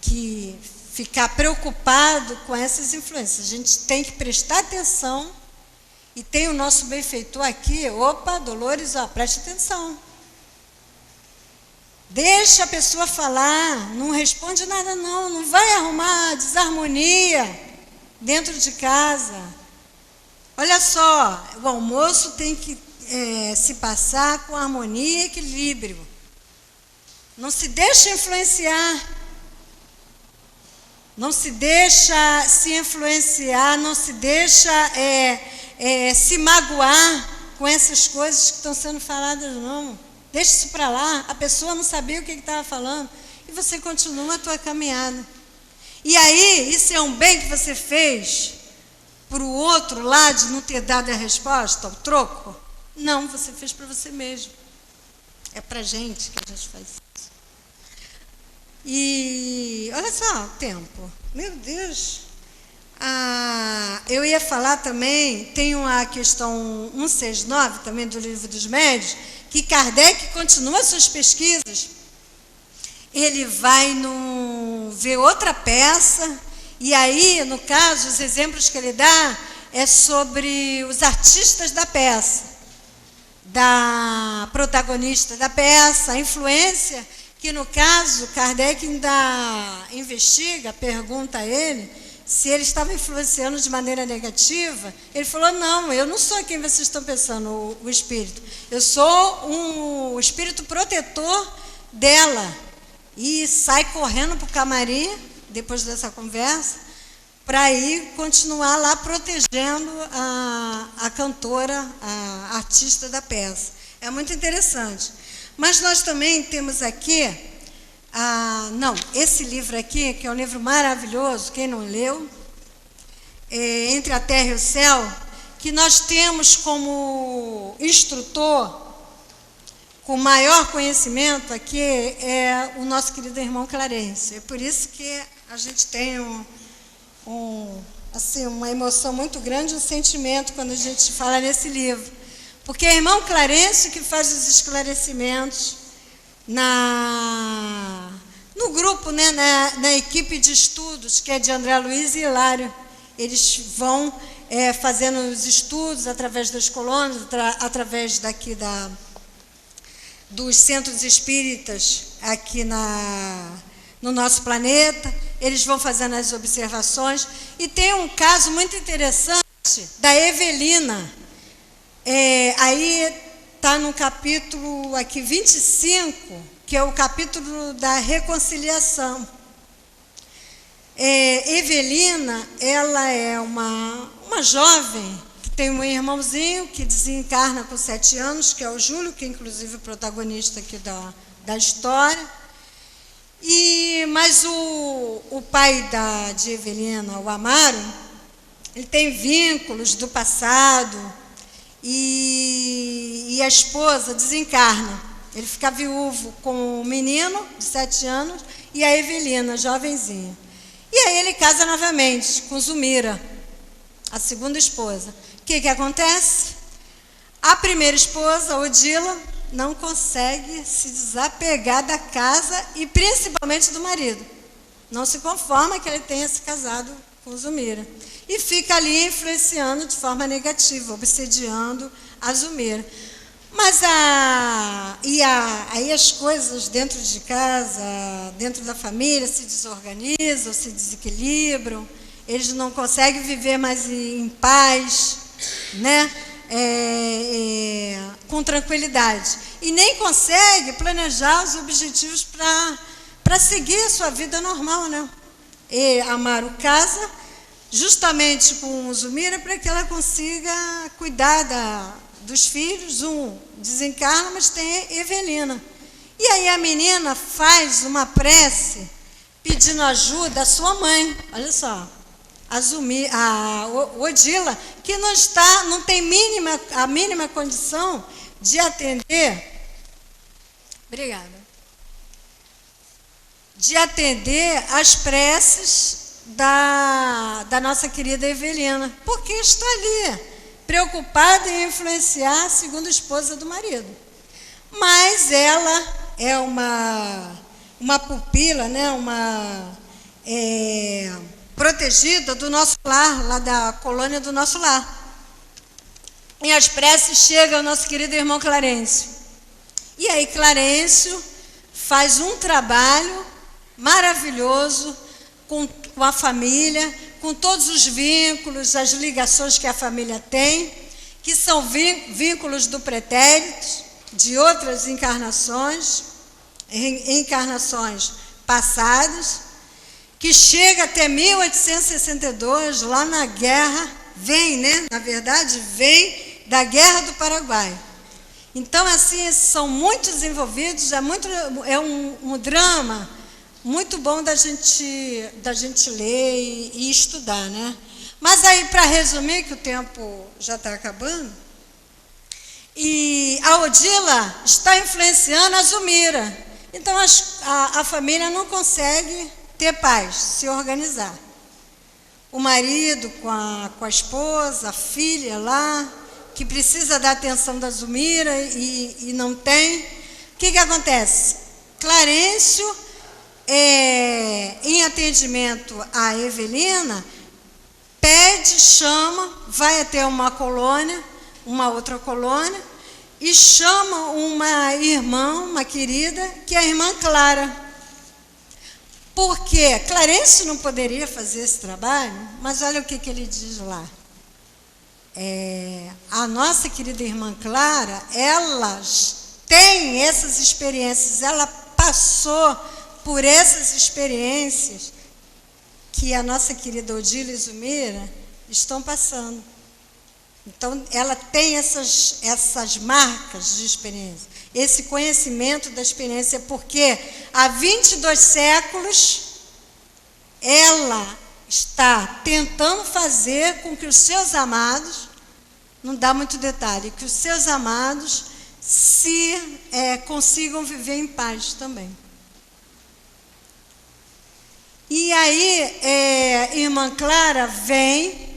que ficar preocupado com essas influências. A gente tem que prestar atenção, e tem o nosso benfeitor aqui. Opa, Dolores, ó, preste atenção. Deixa a pessoa falar, não responde nada não vai arrumar desarmonia dentro de casa. Olha só, o almoço tem que se passar com harmonia e equilíbrio. Não se deixa influenciar. Não se deixa se influenciar, não se deixa se magoar com essas coisas que estão sendo faladas, não. Deixa isso para lá. A pessoa não sabia o que estava falando e você continua a tua caminhada. E aí, isso é um bem que você fez para o outro lá de não ter dado a resposta, o troco? Não, você fez para você mesmo. É para a gente que a gente faz isso. E olha só o tempo. Meu Deus. Eu ia falar também, tem uma questão 169 também do Livro dos Médiuns, que Kardec continua suas pesquisas. Ele vai ver outra peça, e aí, no caso, os exemplos que ele dá é sobre os artistas da peça, da protagonista da peça, a influência que, no caso, Kardec ainda investiga, pergunta a ele se ele estava influenciando de maneira negativa. Ele falou, não, eu não sou quem vocês estão pensando, o espírito. Eu sou um espírito protetor dela. E sai correndo para o camarim, depois dessa conversa, para ir continuar lá protegendo a cantora, a artista da peça. É muito interessante. Mas nós também temos aqui, esse livro aqui, que é um livro maravilhoso, quem não leu, Entre a Terra e o Céu, que nós temos como instrutor, com maior conhecimento aqui, é o nosso querido irmão Clarencio. É por isso que a gente tem uma emoção muito grande, um sentimento quando a gente fala nesse livro. Porque é o irmão Clarencio que faz os esclarecimentos no grupo, né, na equipe de estudos, que é de André Luiz e Hilário. Eles vão fazendo os estudos através das colônias, através daqui dos centros espíritas aqui no nosso planeta. Eles vão fazendo as observações. E tem um caso muito interessante da Evelina. Aí está no capítulo aqui 25, que é o capítulo da reconciliação. Evelina, ela é uma jovem que tem um irmãozinho que desencarna com 7 anos, que é o Júlio, que é inclusive o protagonista aqui da história. Mas o pai de Evelina, o Amaro, ele tem vínculos do passado, e a esposa desencarna. Ele fica viúvo com o menino de 7 anos e a Evelina, jovenzinha. E aí ele casa novamente com Zumira, a segunda esposa. O que acontece? A primeira esposa, Odila, não consegue se desapegar da casa e principalmente do marido. Não se conforma que ele tenha se casado com Zumira. E fica ali influenciando de forma negativa, obsediando a Zumira. Mas aí as coisas dentro de casa, dentro da família, se desorganizam, se desequilibram, eles não conseguem viver mais em paz, né? Com tranquilidade. E nem consegue planejar os objetivos para seguir a sua vida normal, né? E Amaro casa justamente com o Zumira para que ela consiga cuidar dos filhos. Um desencarna, mas tem Evelina. E aí a menina faz uma prece pedindo ajuda à sua mãe. Olha só, a Odila, que não tem a mínima condição de atender. Obrigada. de atender às preces da nossa querida Evelina, porque está ali, preocupada em influenciar a segunda esposa do marido. Mas ela é uma pupila, né, protegida do nosso lar, lá da colônia do nosso lar. E as preces chegam ao nosso querido irmão Clarencio. E aí Clarencio faz um trabalho maravilhoso com a família, com todos os vínculos, as ligações que a família tem, que são vínculos do pretérito, de outras encarnações passadas, que chega até 1862, lá na guerra, vem da Guerra do Paraguai. Então, assim, são muitos envolvidos, é um drama muito bom da gente ler e estudar, né? Mas aí, para resumir, que o tempo já está acabando, e a Odila está influenciando a Zumira. Então, a família não consegue ter paz, se organizar. O marido com a esposa, a filha lá, que precisa da atenção da Zumira e não tem. O que acontece? Clarencio, em atendimento à Evelina, pede, chama, vai até uma outra colônia, e chama uma irmã, uma querida, que é a irmã Clara. Porque Clarencio não poderia fazer esse trabalho, mas olha o que ele diz lá. A nossa querida irmã Clara, ela tem essas experiências, ela passou por essas experiências que a nossa querida Odila e Zumira estão passando. Então, ela tem essas marcas de experiência, esse conhecimento da experiência, porque há 22 séculos ela está tentando fazer com que os seus amados, não dá muito detalhe, que os seus amados consigam viver em paz também. E aí, irmã Clara vem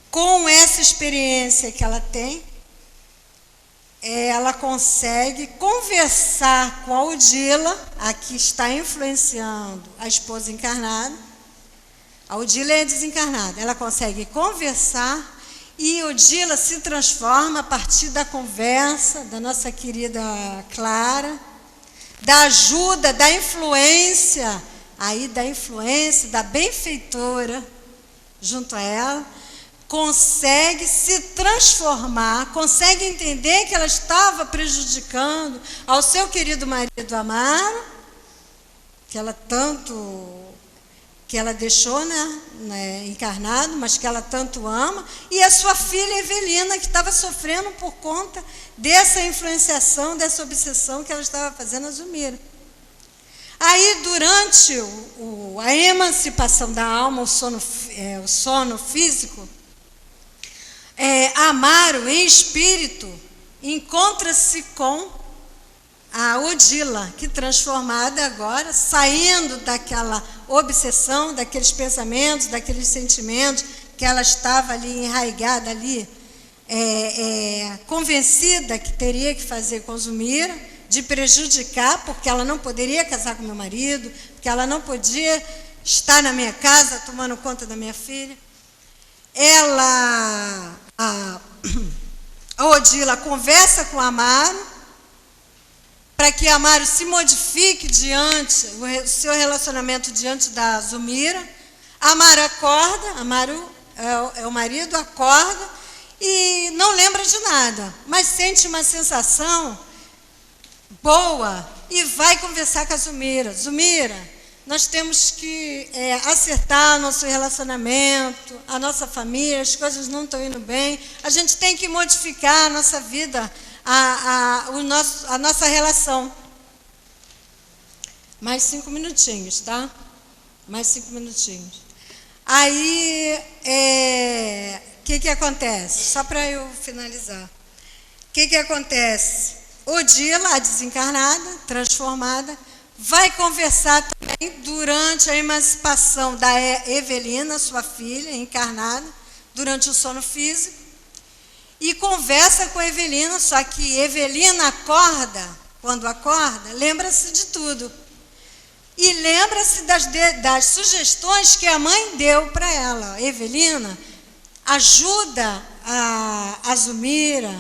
com essa experiência que ela tem, ela consegue conversar com a Odila, a que está influenciando a esposa encarnada. A Odila é desencarnada, ela consegue conversar e Odila se transforma a partir da conversa da nossa querida Clara, da ajuda, da influência, da benfeitora junto a ela, consegue se transformar, consegue entender que ela estava prejudicando ao seu querido marido Amaro, que ela deixou, encarnado, mas que ela tanto ama, e a sua filha Evelina, que estava sofrendo por conta dessa influenciação, dessa obsessão que ela estava fazendo a Zumira. Aí, durante a emancipação da alma, o sono físico, Amaro, em espírito, encontra-se com a Odila, que transformada agora, saindo daquela obsessão, daqueles pensamentos, daqueles sentimentos, que ela estava ali enraigada ali, convencida que teria que fazer com Zumira, de prejudicar, porque ela não poderia casar com meu marido, porque ela não podia estar na minha casa tomando conta da minha filha. A Odila conversa com Amaro, para que Amaro se modifique o seu relacionamento diante da Zumira. Amaro acorda, Amaro é o marido, acorda e não lembra de nada, mas sente uma sensação boa e vai conversar com a Zumira. Zumira, nós temos que acertar nosso relacionamento, a nossa família, as coisas não estão indo bem, a gente tem que modificar a nossa vida, a nossa relação. Mais 5 minutinhos, tá? Mais 5 minutinhos. Aí, o que acontece? Só para eu finalizar. O que acontece? Odila, a desencarnada, transformada, vai conversar também durante a emancipação da Evelina, sua filha, encarnada, durante o sono físico, e conversa com a Evelina, só que Evelina acorda, quando acorda, lembra-se de tudo. E lembra-se das sugestões que a mãe deu para ela. Evelina, ajuda a Zumira,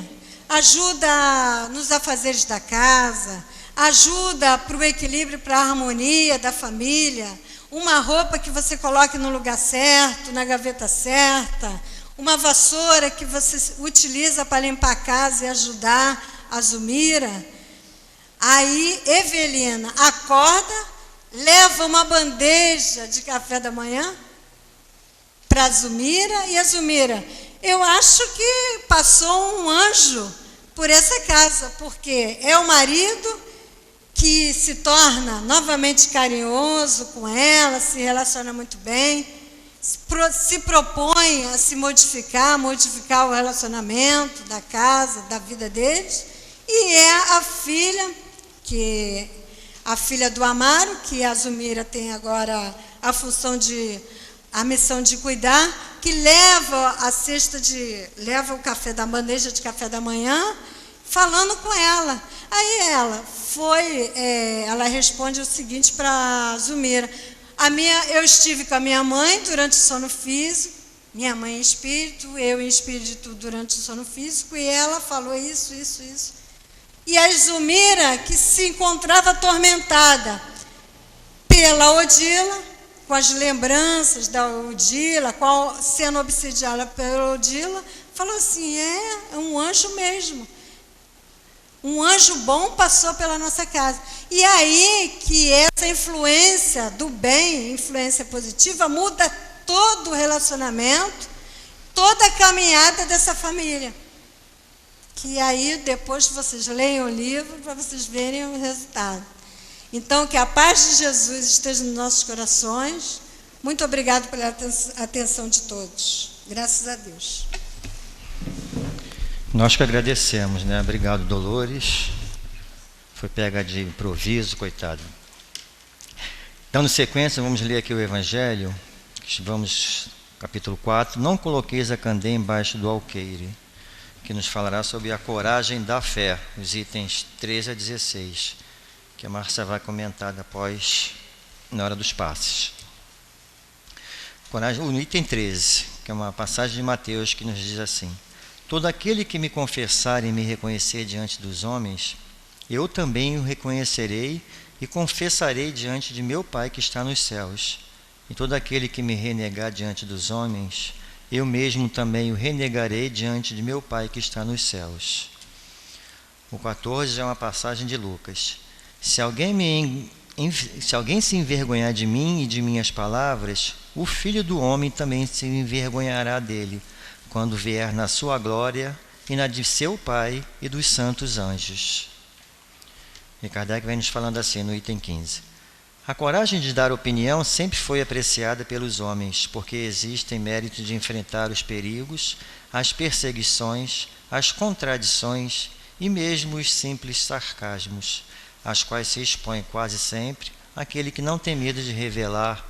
ajuda nos afazeres da casa, ajuda para o equilíbrio, para a harmonia da família, uma roupa que você coloque no lugar certo, na gaveta certa, uma vassoura que você utiliza para limpar a casa e ajudar a Zumira. Aí Evelina acorda, leva uma bandeja de café da manhã para a Zumira, e a Zumira, eu acho que passou um anjo por essa casa, porque é o marido que se torna novamente carinhoso com ela, se relaciona muito bem, se propõe a se modificar o relacionamento da casa, da vida deles, e é a filha do Amaro, que a Zumira tem agora a missão de cuidar, que leva leva o café da bandeja de café da manhã, falando com ela. Aí ela responde o seguinte para a Zumira: eu estive com a minha mãe durante o sono físico, minha mãe em espírito, eu em espírito durante o sono físico, e ela falou isso. E a Zumira, que se encontrava atormentada pela Odila, com as lembranças da Odila, sendo obsidiada pela Odila, falou assim: é um anjo mesmo. Um anjo bom passou pela nossa casa. E aí que essa influência do bem, influência positiva, muda todo o relacionamento, toda a caminhada dessa família. Que aí depois vocês leiam o livro para vocês verem o resultado. Então, que a paz de Jesus esteja nos nossos corações. Muito obrigado pela atenção de todos. Graças a Deus. Nós que agradecemos, né? Obrigado, Dolores. Foi pega de improviso, coitado. Dando sequência, vamos ler aqui o Evangelho. Vamos, capítulo 4. Não coloqueis a candeia embaixo do alqueire, que nos falará sobre a coragem da fé, os itens 13 a 16, que a Márcia vai comentar depois, na hora dos passes. O item 13, que é uma passagem de Mateus, que nos diz assim: todo aquele que me confessar e me reconhecer diante dos homens, eu também o reconhecerei e confessarei diante de meu Pai que está nos céus. E todo aquele que me renegar diante dos homens, eu mesmo também o renegarei diante de meu Pai que está nos céus. O 14 é uma passagem de Lucas. Se alguém se envergonhar de mim e de minhas palavras, o Filho do Homem também se envergonhará dele, quando vier na sua glória e na de seu Pai e dos santos anjos. E Kardec vem nos falando assim no item 15. A coragem de dar opinião sempre foi apreciada pelos homens, porque existem méritos de enfrentar os perigos, as perseguições, as contradições e mesmo os simples sarcasmos, às quais se expõe quase sempre aquele que não tem medo de revelar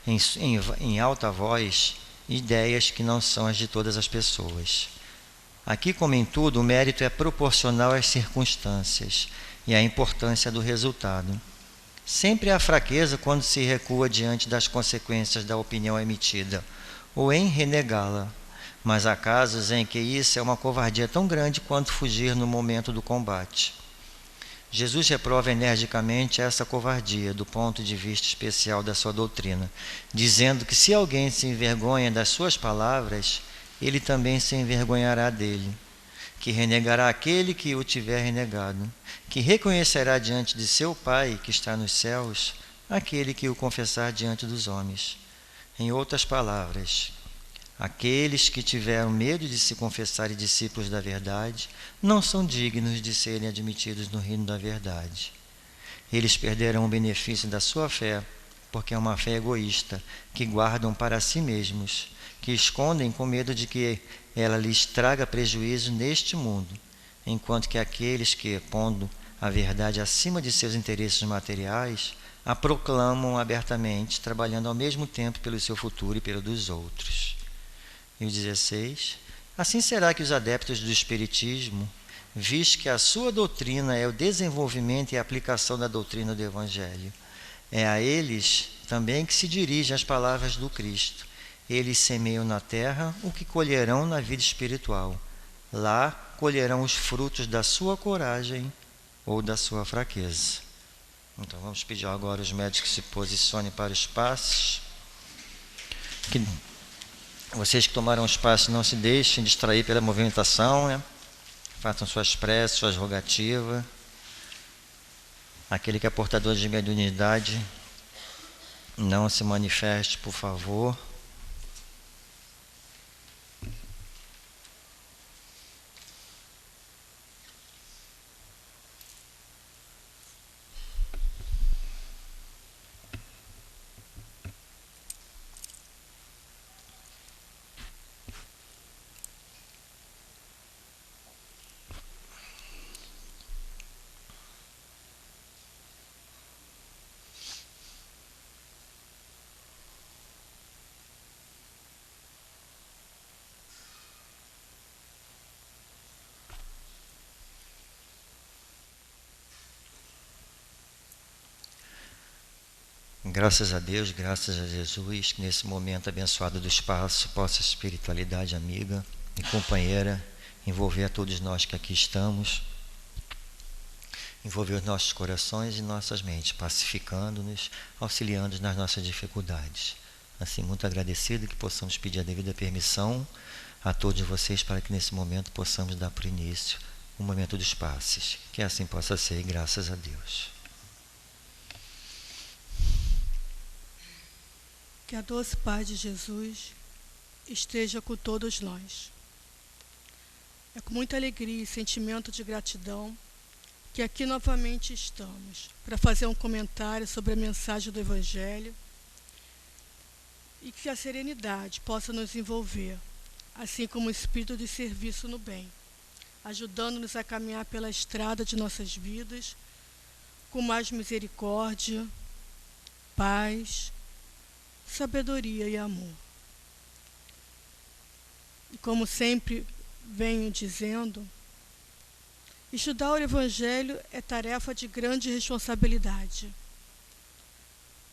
em alta voz ideias que não são as de todas as pessoas. Aqui, como em tudo, o mérito é proporcional às circunstâncias e à importância do resultado. Sempre há fraqueza quando se recua diante das consequências da opinião emitida, ou em renegá-la, mas há casos em que isso é uma covardia tão grande quanto fugir no momento do combate. Jesus reprova energicamente essa covardia do ponto de vista especial da sua doutrina, dizendo que se alguém se envergonha das suas palavras, ele também se envergonhará dele, que renegará aquele que o tiver renegado, que reconhecerá diante de seu Pai que está nos céus aquele que o confessar diante dos homens. Em outras palavras, aqueles que tiveram medo de se confessarem discípulos da verdade não são dignos de serem admitidos no reino da verdade. Eles perderão o benefício da sua fé, porque é uma fé egoísta, que guardam para si mesmos, que escondem com medo de que ela lhes traga prejuízo neste mundo, enquanto que aqueles que, pondo a verdade acima de seus interesses materiais, a proclamam abertamente, trabalhando ao mesmo tempo pelo seu futuro e pelo dos outros. E o 16. Assim será que os adeptos do Espiritismo, visto que a sua doutrina é o desenvolvimento e aplicação da doutrina do Evangelho, é a eles também que se dirigem as palavras do Cristo. Eles semeiam na terra o que colherão na vida espiritual. Lá colherão os frutos da sua coragem ou da sua fraqueza. Então vamos pedir agora aos médicos que se posicionem para os passos. Que vocês que tomaram os passos não se deixem distrair pela movimentação, né? Façam suas preces, suas rogativas. Aquele que é portador de mediunidade, não se manifeste, por favor. Graças a Deus, graças a Jesus, que nesse momento abençoado do espaço possa a espiritualidade amiga e companheira envolver a todos nós que aqui estamos, envolver os nossos corações e nossas mentes, pacificando-nos, auxiliando-nos nas nossas dificuldades. Assim, muito agradecido que possamos pedir a devida permissão a todos vocês para que nesse momento possamos dar por início o momento dos passes. Que assim possa ser, graças a Deus. Que a doce paz de Jesus esteja com todos nós. É com muita alegria e sentimento de gratidão que aqui novamente estamos para fazer um comentário sobre a mensagem do Evangelho e que a serenidade possa nos envolver, assim como o espírito de serviço no bem, ajudando-nos a caminhar pela estrada de nossas vidas com mais misericórdia, paz, sabedoria e amor. E como sempre venho dizendo, estudar o Evangelho é tarefa de grande responsabilidade,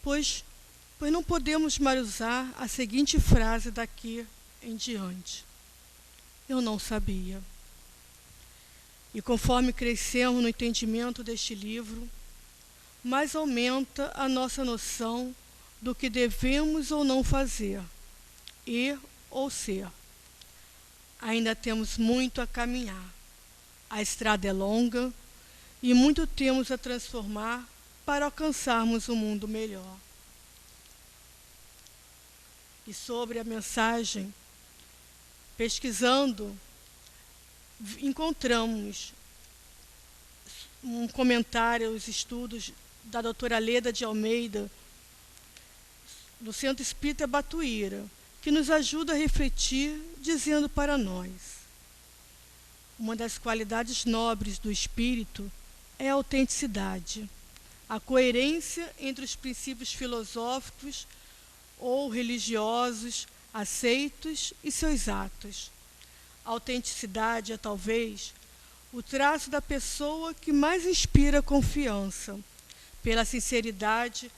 pois não podemos mais usar a seguinte frase daqui em diante: eu não sabia. E conforme crescemos no entendimento deste livro, mais aumenta a nossa noção do que devemos ou não fazer, ir ou ser. Ainda temos muito a caminhar. A estrada é longa e muito temos a transformar para alcançarmos um mundo melhor. E sobre a mensagem, pesquisando, encontramos um comentário aos estudos da doutora Leda de Almeida, do Centro Espírita Batuíra, que nos ajuda a refletir, dizendo para nós: uma das qualidades nobres do espírito é a autenticidade, a coerência entre os princípios filosóficos ou religiosos aceitos e seus atos. A autenticidade é talvez o traço da pessoa que mais inspira confiança, pela sinceridade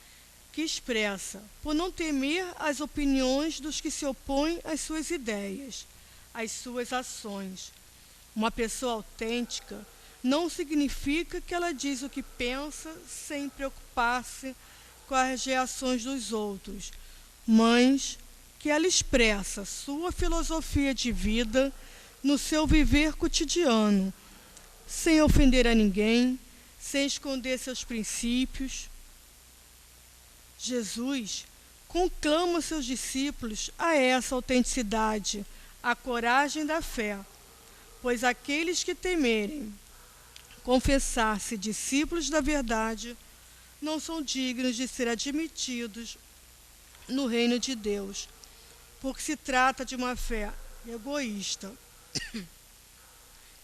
que expressa, por não temer as opiniões dos que se opõem às suas ideias, às suas ações. Uma pessoa autêntica não significa que ela diz o que pensa sem preocupar-se com as reações dos outros, mas que ela expressa sua filosofia de vida no seu viver cotidiano, sem ofender a ninguém, sem esconder seus princípios. Jesus conclama seus discípulos a essa autenticidade, a coragem da fé, pois aqueles que temerem confessar-se discípulos da verdade não são dignos de ser admitidos no reino de Deus, porque se trata de uma fé egoísta,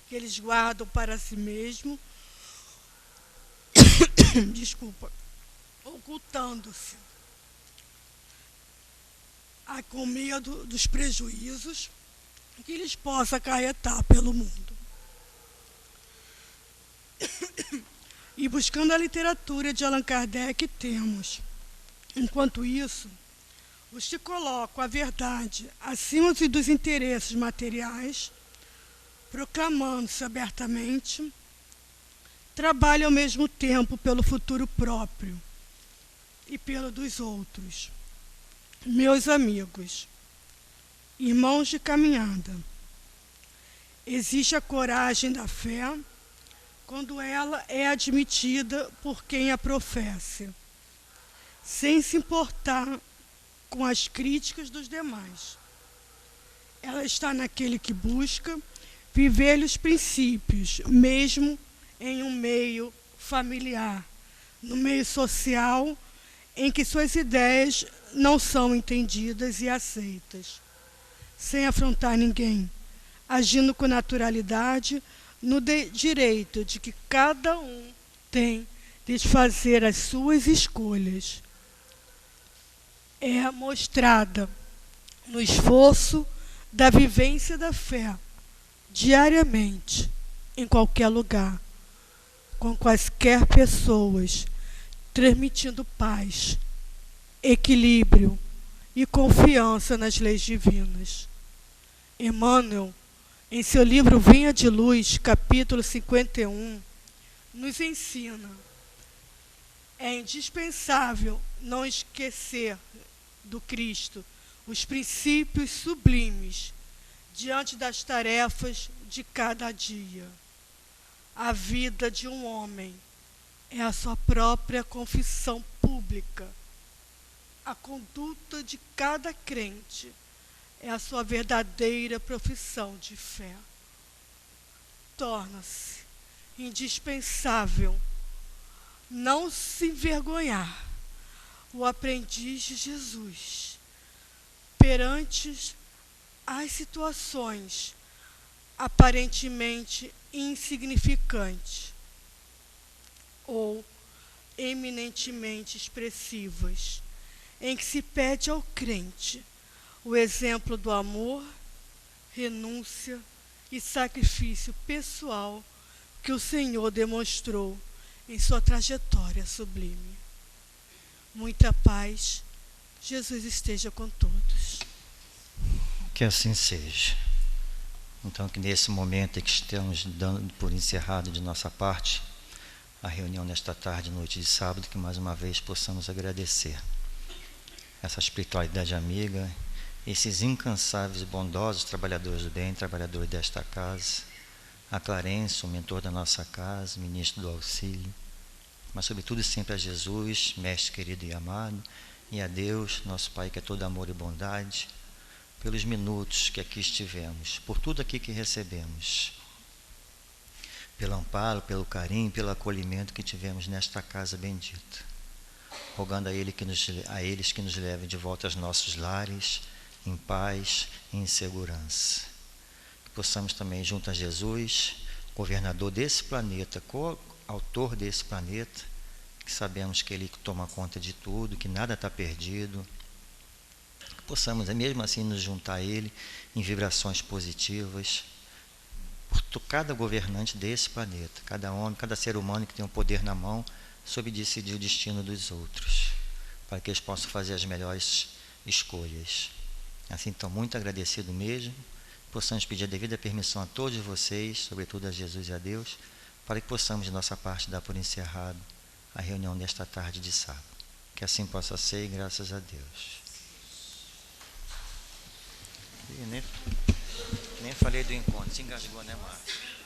que eles guardam para si mesmos desculpa, ocultando-se, com medo dos prejuízos que lhes possa acarretar pelo mundo. E buscando a literatura de Allan Kardec temos, enquanto isso, os que colocam a verdade acima dos interesses materiais, proclamando-se abertamente, trabalham ao mesmo tempo pelo futuro próprio e pelo dos outros. Meus amigos, irmãos de caminhada, existe a coragem da fé quando ela é admitida por quem a professa, sem se importar com as críticas dos demais. Ela está naquele que busca viver os princípios, mesmo em um meio familiar, no meio social, em que suas ideias não são entendidas e aceitas, sem afrontar ninguém, agindo com naturalidade no direito de que cada um tem de fazer as suas escolhas. É mostrada no esforço da vivência da fé, diariamente, em qualquer lugar, com quaisquer pessoas, transmitindo paz, equilíbrio e confiança nas leis divinas. Emmanuel, em seu livro Vinha de Luz, capítulo 51, nos ensina: é indispensável não esquecer do Cristo os princípios sublimes diante das tarefas de cada dia. A vida de um homem é a sua própria confissão pública. A conduta de cada crente é a sua verdadeira profissão de fé. Torna-se indispensável não se envergonhar o aprendiz de Jesus perante as situações aparentemente insignificantes ou eminentemente expressivas, em que se pede ao crente o exemplo do amor, renúncia e sacrifício pessoal que o Senhor demonstrou em sua trajetória sublime. Muita paz, Jesus esteja com todos. Que assim seja. Então, que nesse momento em que estamos dando por encerrado de nossa parte a reunião nesta tarde e noite de sábado, que mais uma vez possamos agradecer essa espiritualidade amiga, esses incansáveis e bondosos trabalhadores do bem, trabalhadores desta casa, a Clarence, o mentor da nossa casa, ministro do auxílio, mas sobretudo sempre a Jesus, mestre querido e amado, e a Deus, nosso Pai, que é todo amor e bondade, pelos minutos que aqui estivemos, por tudo aqui que recebemos, pelo amparo, pelo carinho, pelo acolhimento que tivemos nesta casa bendita, rogando a eles que nos levem de volta aos nossos lares, em paz e em segurança. Que possamos também, junto a Jesus, governador desse planeta, coautor desse planeta, que sabemos que Ele toma conta de tudo, que nada está perdido, que possamos, mesmo assim, nos juntar a Ele em vibrações positivas, por cada governante desse planeta, cada homem, cada ser humano que tem o poder na mão, sob decidir o destino dos outros, para que eles possam fazer as melhores escolhas. Assim, então, muito agradecido mesmo, possamos pedir a devida permissão a todos vocês, sobretudo a Jesus e a Deus, para que possamos, de nossa parte, dar por encerrado a reunião desta tarde de sábado. Que assim possa ser, e graças a Deus. E nem falei do encontro, se engasgou, né, Márcio?